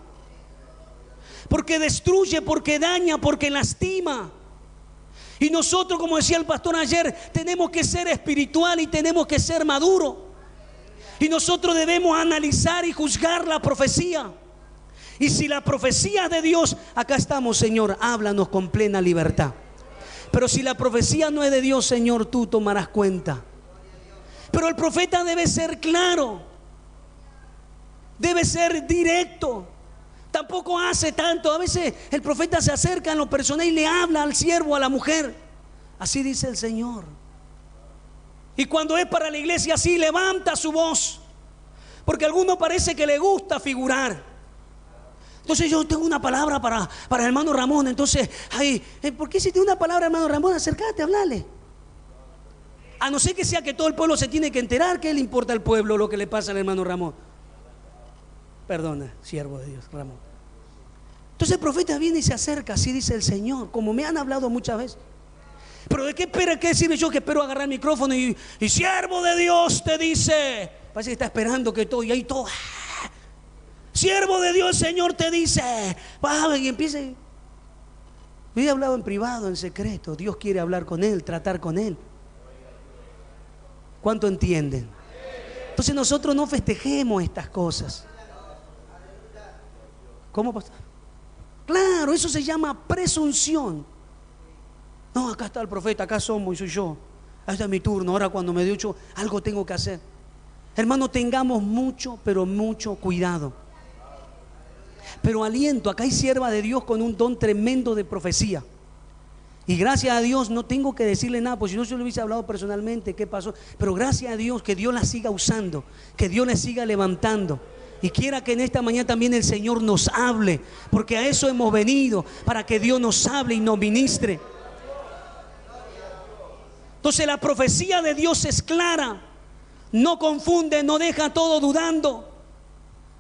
porque destruye, porque daña, porque lastima. Y nosotros, como decía el pastor ayer, tenemos que ser espiritual y tenemos que ser maduros. Y nosotros debemos analizar y juzgar la profecía. Y si la profecía es de Dios, acá estamos, Señor, háblanos con plena libertad. Pero si la profecía no es de Dios, Señor, tú tomarás cuenta. Pero el profeta debe ser claro, debe ser directo. Tampoco hace tanto. A veces el profeta se acerca en lo personal y le habla al siervo, a la mujer: así dice el Señor. Y cuando es para la iglesia, así levanta su voz, porque a alguno parece que le gusta figurar. Entonces yo tengo una palabra para el hermano Ramón. Entonces, ¿por qué si tiene una palabra, hermano Ramón? Acércate, hablale. A no ser que sea que todo el pueblo se tiene que enterar. ¿Qué le importa al pueblo lo que le pasa al hermano Ramón? Perdona, siervo de Dios, Ramón. Entonces el profeta viene y se acerca: así dice el Señor, como me han hablado muchas veces. Pero ¿de qué espera? ¿Qué decirle yo? Que espero agarrar el micrófono y siervo de Dios te dice. Parece que está esperando que todo, y ahí todo. Siervo de Dios, el Señor te dice. Y empieza. Yo he hablado en privado, en secreto. Dios quiere hablar con él, tratar con él. ¿Cuánto entienden? Entonces nosotros no festejemos estas cosas. ¿Cómo, pastor? Claro, eso se llama presunción. No, acá está el profeta, acá somos y soy yo. Este es mi turno, ahora cuando me dio algo tengo que hacer. Hermano, tengamos mucho, pero mucho cuidado. Pero aliento, acá hay sierva de Dios con un don tremendo de profecía. Y gracias a Dios no tengo que decirle nada, porque si no se lo hubiese hablado personalmente, ¿qué pasó? Pero gracias a Dios que Dios la siga usando, que Dios la siga levantando. Y quiera que en esta mañana también el Señor nos hable, porque a eso hemos venido, para que Dios nos hable y nos ministre. Entonces la profecía de Dios es clara, no confunde, no deja todo dudando.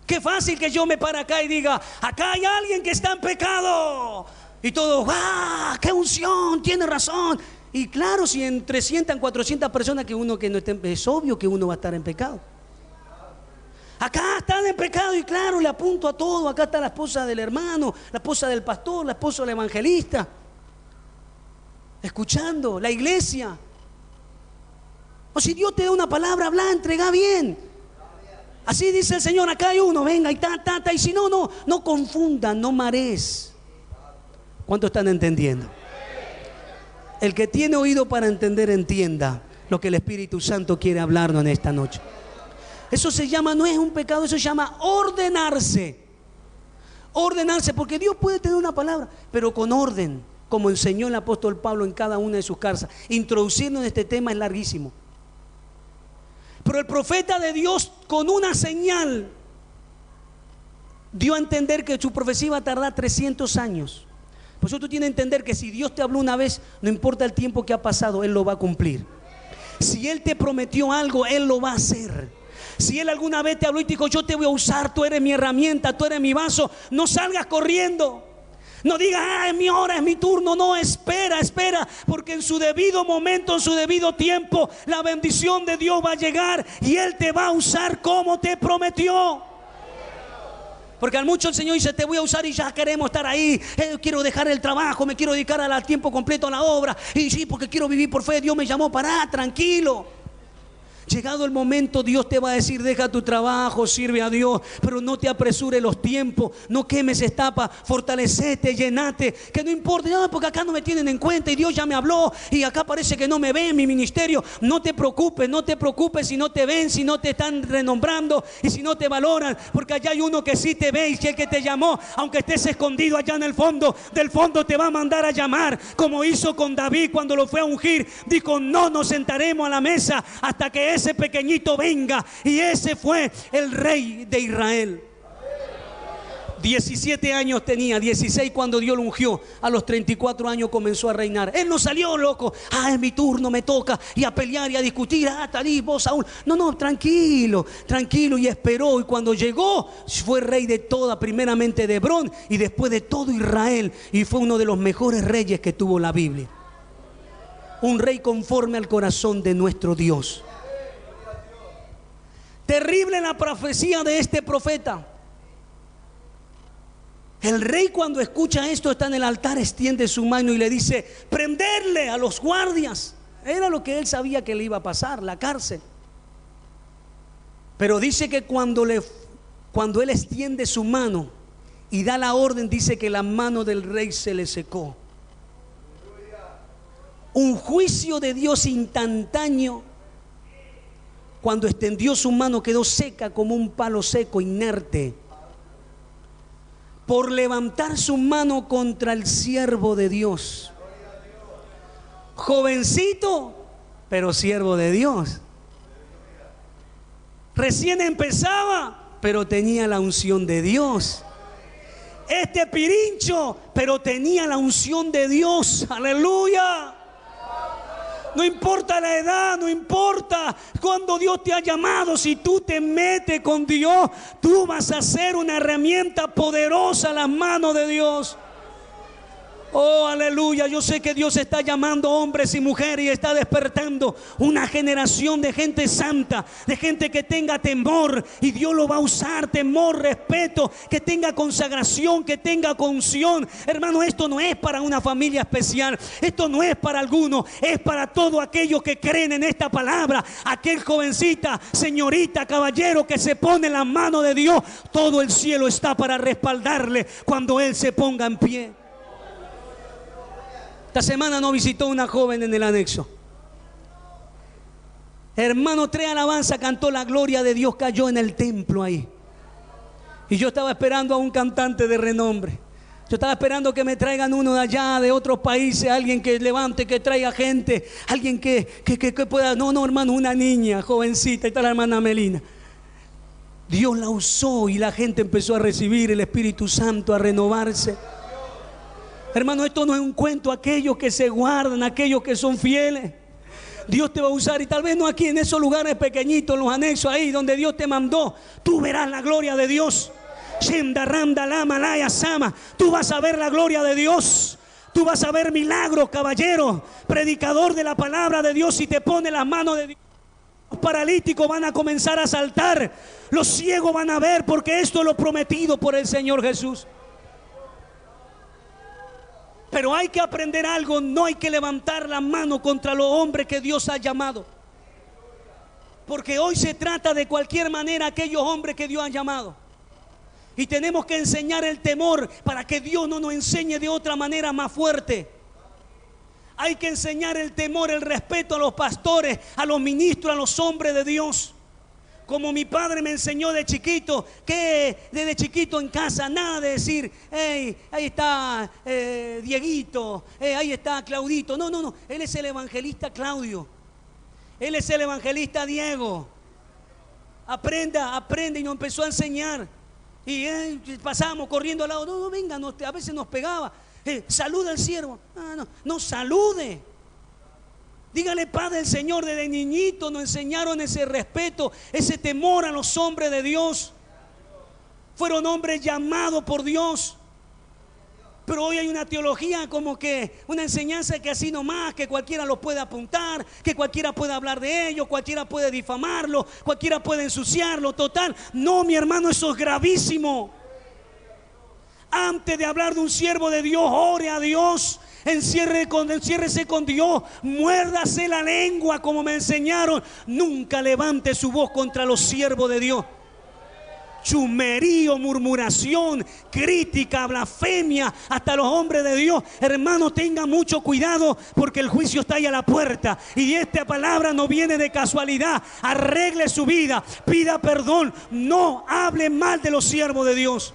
Qué fácil que yo me pare acá y diga, acá hay alguien que está en pecado. Y todos, ¡ah! ¡Qué unción! Tiene razón. Y claro, si en 300, 400 personas que uno que no esté, es obvio que uno va a estar en pecado. Acá están en pecado y claro, le apunto a todo. Acá está la esposa del hermano, la esposa del pastor, la esposa del evangelista. Escuchando, la iglesia. O si Dios te da una palabra, habla, entrega bien. Así dice el Señor, acá hay uno, venga y y si no, no confundan, no marees. ¿Cuántos están entendiendo? El que tiene oído para entender, entienda lo que el Espíritu Santo quiere hablarnos en esta noche. Eso se llama, no es un pecado, eso se llama ordenarse. Ordenarse, porque Dios puede tener una palabra, pero con orden, como enseñó el apóstol Pablo en cada una de sus cartas. Introducirnos en este tema es larguísimo. Pero el profeta de Dios, con una señal, dio a entender que su profecía iba a tardar 300 años. Por eso tú tienes que entender que si Dios te habló una vez, no importa el tiempo que ha pasado, Él lo va a cumplir. Si Él te prometió algo, Él lo va a hacer. Si Él alguna vez te habló y te dijo, yo te voy a usar, tú eres mi herramienta, tú eres mi vaso, no salgas corriendo. No digas, es mi hora, es mi turno. No, espera, porque en su debido momento, en su debido tiempo, la bendición de Dios va a llegar y Él te va a usar como te prometió. Porque al mucho el Señor dice, te voy a usar y ya queremos estar ahí. Quiero dejar el trabajo, me quiero dedicar a tiempo completo a la obra. Y sí, porque quiero vivir por fe, Dios me llamó para, tranquilo. Llegado el momento, Dios te va a decir, deja tu trabajo, sirve a Dios, pero no te apresures los tiempos, no quemes etapas, fortalecete, llenate, que no importa, no, porque acá no me tienen en cuenta y Dios ya me habló y acá parece que no me ven mi ministerio. No te preocupes si no te ven, si no te están renombrando y si no te valoran, porque allá hay uno que sí te ve y que te llamó, aunque estés escondido allá en el fondo, del fondo te va a mandar a llamar, como hizo con David cuando lo fue a ungir. Dijo, no nos sentaremos a la mesa hasta que ese pequeñito venga. Y ese fue el rey de Israel. 17 años tenía, 16 cuando Dios lo ungió. A los 34 años comenzó a reinar. Él no salió loco, es mi turno, me toca, y a pelear y a discutir, Talí, vos Saúl. No, tranquilo, y esperó. Y cuando llegó, fue rey de toda, primeramente de Hebrón y después de todo Israel. Y fue uno de los mejores reyes que tuvo la Biblia. Un rey conforme al corazón de nuestro Dios. Terrible la profecía de este profeta. El rey, cuando escucha esto, está en el altar, extiende su mano y le dice, prenderle a los guardias. Era lo que él sabía que le iba a pasar, la cárcel. Pero dice que cuando él extiende su mano y da la orden, dice que la mano del rey se le secó. Un juicio de Dios instantáneo. Cuando extendió su mano, quedó seca como un palo seco, inerte, por levantar su mano contra el siervo de Dios. Jovencito, pero siervo de Dios. Recién empezaba, pero tenía la unción de Dios. Este pirincho, pero tenía la unción de Dios. Aleluya. No importa la edad, no importa cuando Dios te ha llamado. Si tú te metes con Dios, tú vas a ser una herramienta poderosa en las manos de Dios. Oh, aleluya. Yo sé que Dios está llamando hombres y mujeres y está despertando una generación de gente santa, de gente que tenga temor, y Dios lo va a usar. Temor, respeto, que tenga consagración, que tenga unción. Hermano, esto no es para una familia especial, esto no es para algunos, es para todos aquellos que creen en esta palabra. Aquel jovencita, señorita, caballero que se pone en la mano de Dios, todo el cielo está para respaldarle cuando él se ponga en pie. Esta semana nos visitó una joven en el anexo. Hermano, 3 alabanzas cantó, la gloria de Dios cayó en el templo ahí. Y yo estaba esperando a un cantante de renombre. Yo estaba esperando que me traigan uno de allá, de otros países, alguien que levante, que traiga gente, alguien que pueda. No, hermano, una niña jovencita, y está la hermana Melina. Dios la usó y la gente empezó a recibir el Espíritu Santo, a renovarse. Hermano, esto no es un cuento. Aquellos que se guardan, aquellos que son fieles, Dios te va a usar. Y tal vez no aquí en esos lugares pequeñitos, en los anexos ahí donde Dios te mandó, tú verás la gloria de Dios. Tú vas a ver la gloria de Dios. Tú vas a ver milagros, caballero, predicador de la palabra de Dios. Si te pone las manos de Dios, los paralíticos van a comenzar a saltar, los ciegos van a ver, porque esto es lo prometido por el Señor Jesús. Pero hay que aprender algo. No hay que levantar la mano contra los hombres que Dios ha llamado, porque hoy se trata de cualquier manera aquellos hombres que Dios ha llamado. Y tenemos que enseñar el temor para que Dios no nos enseñe de otra manera más fuerte. Hay que enseñar el temor, el respeto a los pastores, a los ministros, a los hombres de Dios. Como mi padre me enseñó de chiquito, que desde chiquito en casa, nada de decir, hey, ahí está Dieguito, ahí está Claudito. No, él es el evangelista Claudio, él es el evangelista Diego. Aprende, y nos empezó a enseñar. Y pasábamos corriendo al lado, no, venga, a veces nos pegaba. Saluda al siervo. No salude. Dígale Padre del Señor. Desde niñito nos enseñaron ese respeto, ese temor a los hombres de Dios. Fueron hombres llamados por Dios. Pero hoy hay una teología como que una enseñanza que así nomás, que cualquiera lo puede apuntar, que cualquiera puede hablar de ellos, cualquiera puede difamarlo, cualquiera puede ensuciarlo. Total, no, mi hermano, eso es gravísimo. Antes de hablar de un siervo de Dios, ore a Dios. Enciérrese con Dios, muérdase la lengua como me enseñaron. Nunca levante su voz contra los siervos de Dios. Chumerío, murmuración, crítica, blasfemia, hasta los hombres de Dios. Hermano, tenga mucho cuidado, porque el juicio está ahí a la puerta. Y esta palabra no viene de casualidad. Arregle su vida, pida perdón, no hable mal de los siervos de Dios.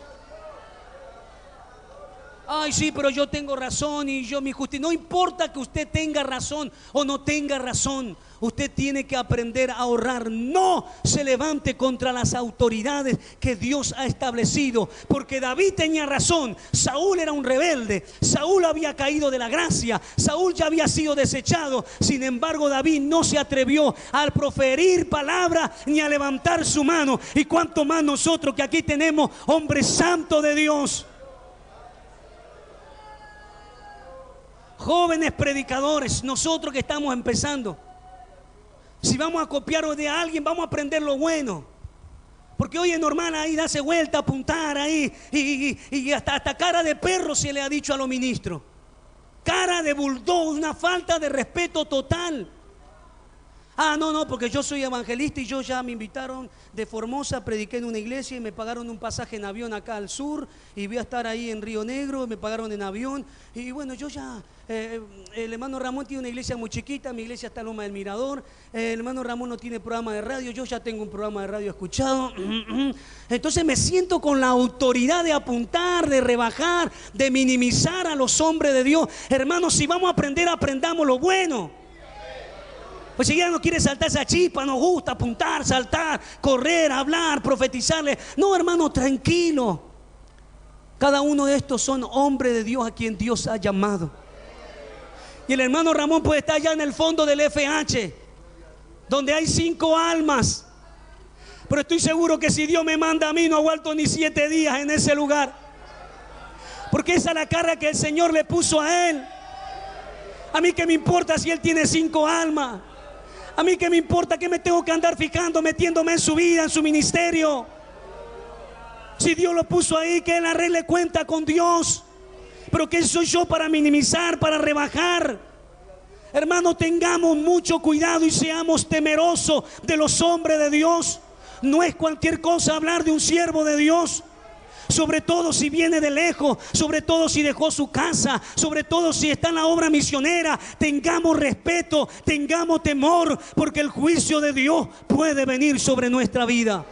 Ay, sí, pero yo tengo razón y yo mi justicia. No importa que usted tenga razón o no tenga razón. Usted tiene que aprender a orar. No se levante contra las autoridades que Dios ha establecido. Porque David tenía razón. Saúl era un rebelde. Saúl había caído de la gracia. Saúl ya había sido desechado. Sin embargo, David no se atrevió a proferir palabra ni a levantar su mano. Y cuánto más nosotros, que aquí tenemos hombres santos de Dios. Jóvenes predicadores, nosotros que estamos empezando, si vamos a copiar de alguien, vamos a aprender lo bueno. Porque hoy es normal ahí darse vuelta, apuntar ahí, y hasta cara de perro se le ha dicho a los ministros. Cara de bulldog, una falta de respeto total. No, porque yo soy evangelista y yo ya me invitaron de Formosa, prediqué en una iglesia y me pagaron un pasaje en avión acá al sur y voy a estar ahí en Río Negro, me pagaron en avión. Y bueno, yo ya, el hermano Ramón tiene una iglesia muy chiquita, mi iglesia está en Loma del Mirador, el hermano Ramón no tiene programa de radio, yo ya tengo un programa de radio escuchado. Entonces me siento con la autoridad de apuntar, de rebajar, de minimizar a los hombres de Dios. Hermanos, si vamos a aprender, aprendamos lo bueno. Pues si ya no quiere saltar esa chispa, nos gusta apuntar, saltar, correr, hablar, profetizarle. No, hermano, tranquilo. Cada uno de estos son hombres de Dios a quien Dios ha llamado. Y el hermano Ramón puede estar allá en el fondo del FH, donde hay 5 almas. Pero estoy seguro que si Dios me manda a mí, no aguanto ni 7 días en ese lugar. Porque esa es la carga que el Señor le puso a él. A mí qué me importa si él tiene 5 almas. A mí qué me importa que me tengo que andar fijando, metiéndome en su vida, en su ministerio. Si Dios lo puso ahí, que él arregle cuenta con Dios. Pero ¿qué soy yo para minimizar, para rebajar? Hermano, tengamos mucho cuidado y seamos temerosos de los hombres de Dios. No es cualquier cosa hablar de un siervo de Dios. Sobre todo si viene de lejos, sobre todo si dejó su casa, sobre todo si está en la obra misionera. Tengamos respeto, tengamos temor, porque el juicio de Dios puede venir sobre nuestra vida.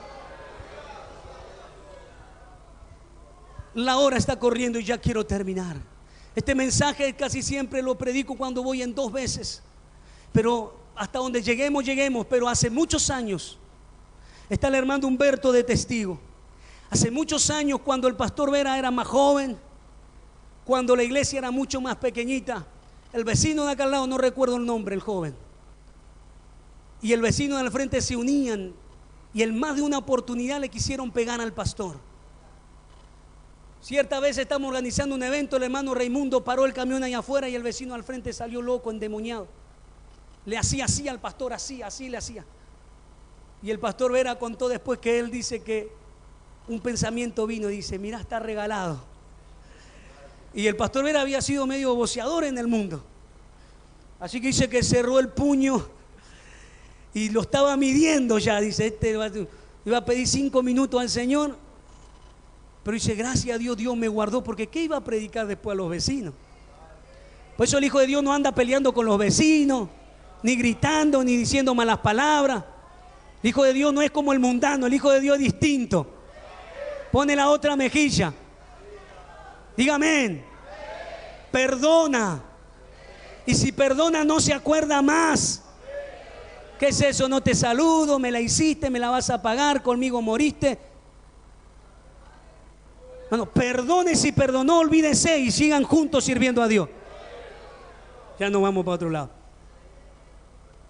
La hora está corriendo y ya quiero terminar. Este mensaje casi siempre lo predico cuando voy en 2 veces, pero hasta donde lleguemos, pero hace muchos años está el hermano Humberto de testigo. Hace muchos años, cuando el pastor Vera era más joven, cuando la iglesia era mucho más pequeñita, el vecino de acá al lado, no recuerdo el nombre, el joven, y el vecino del frente se unían, y en más de una oportunidad le quisieron pegar al pastor. Cierta vez estamos organizando un evento, el hermano Raimundo paró el camión ahí afuera y el vecino al frente salió loco, endemoniado. Le hacía así al pastor, así le hacía. Y el pastor Vera contó después que él dice que un pensamiento vino y dice: mira, está regalado. Y el pastor Vera había sido medio boceador en el mundo. Así que dice que cerró el puño y lo estaba midiendo ya. Dice, este iba a pedir 5 minutos al Señor. Pero dice, gracias a Dios, Dios me guardó, porque ¿qué iba a predicar después a los vecinos? Por eso el Hijo de Dios no anda peleando con los vecinos, ni gritando, ni diciendo malas palabras. El Hijo de Dios no es como el mundano, el Hijo de Dios es distinto. Pone la otra mejilla. Diga amén. Perdona. Y si perdona, no se acuerda más. ¿Qué es eso? No te saludo, me la hiciste, me la vas a pagar, conmigo moriste. Bueno, perdone, si perdonó, olvídese y sigan juntos sirviendo a Dios. Ya no vamos para otro lado.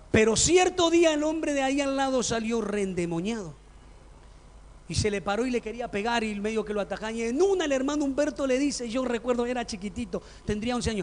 Pero cierto día el hombre de ahí al lado salió reendemoniado. Y se le paró y le quería pegar y medio que lo atacaban. Y en una el hermano Humberto le dice, yo recuerdo, era chiquitito, tendría 11 años.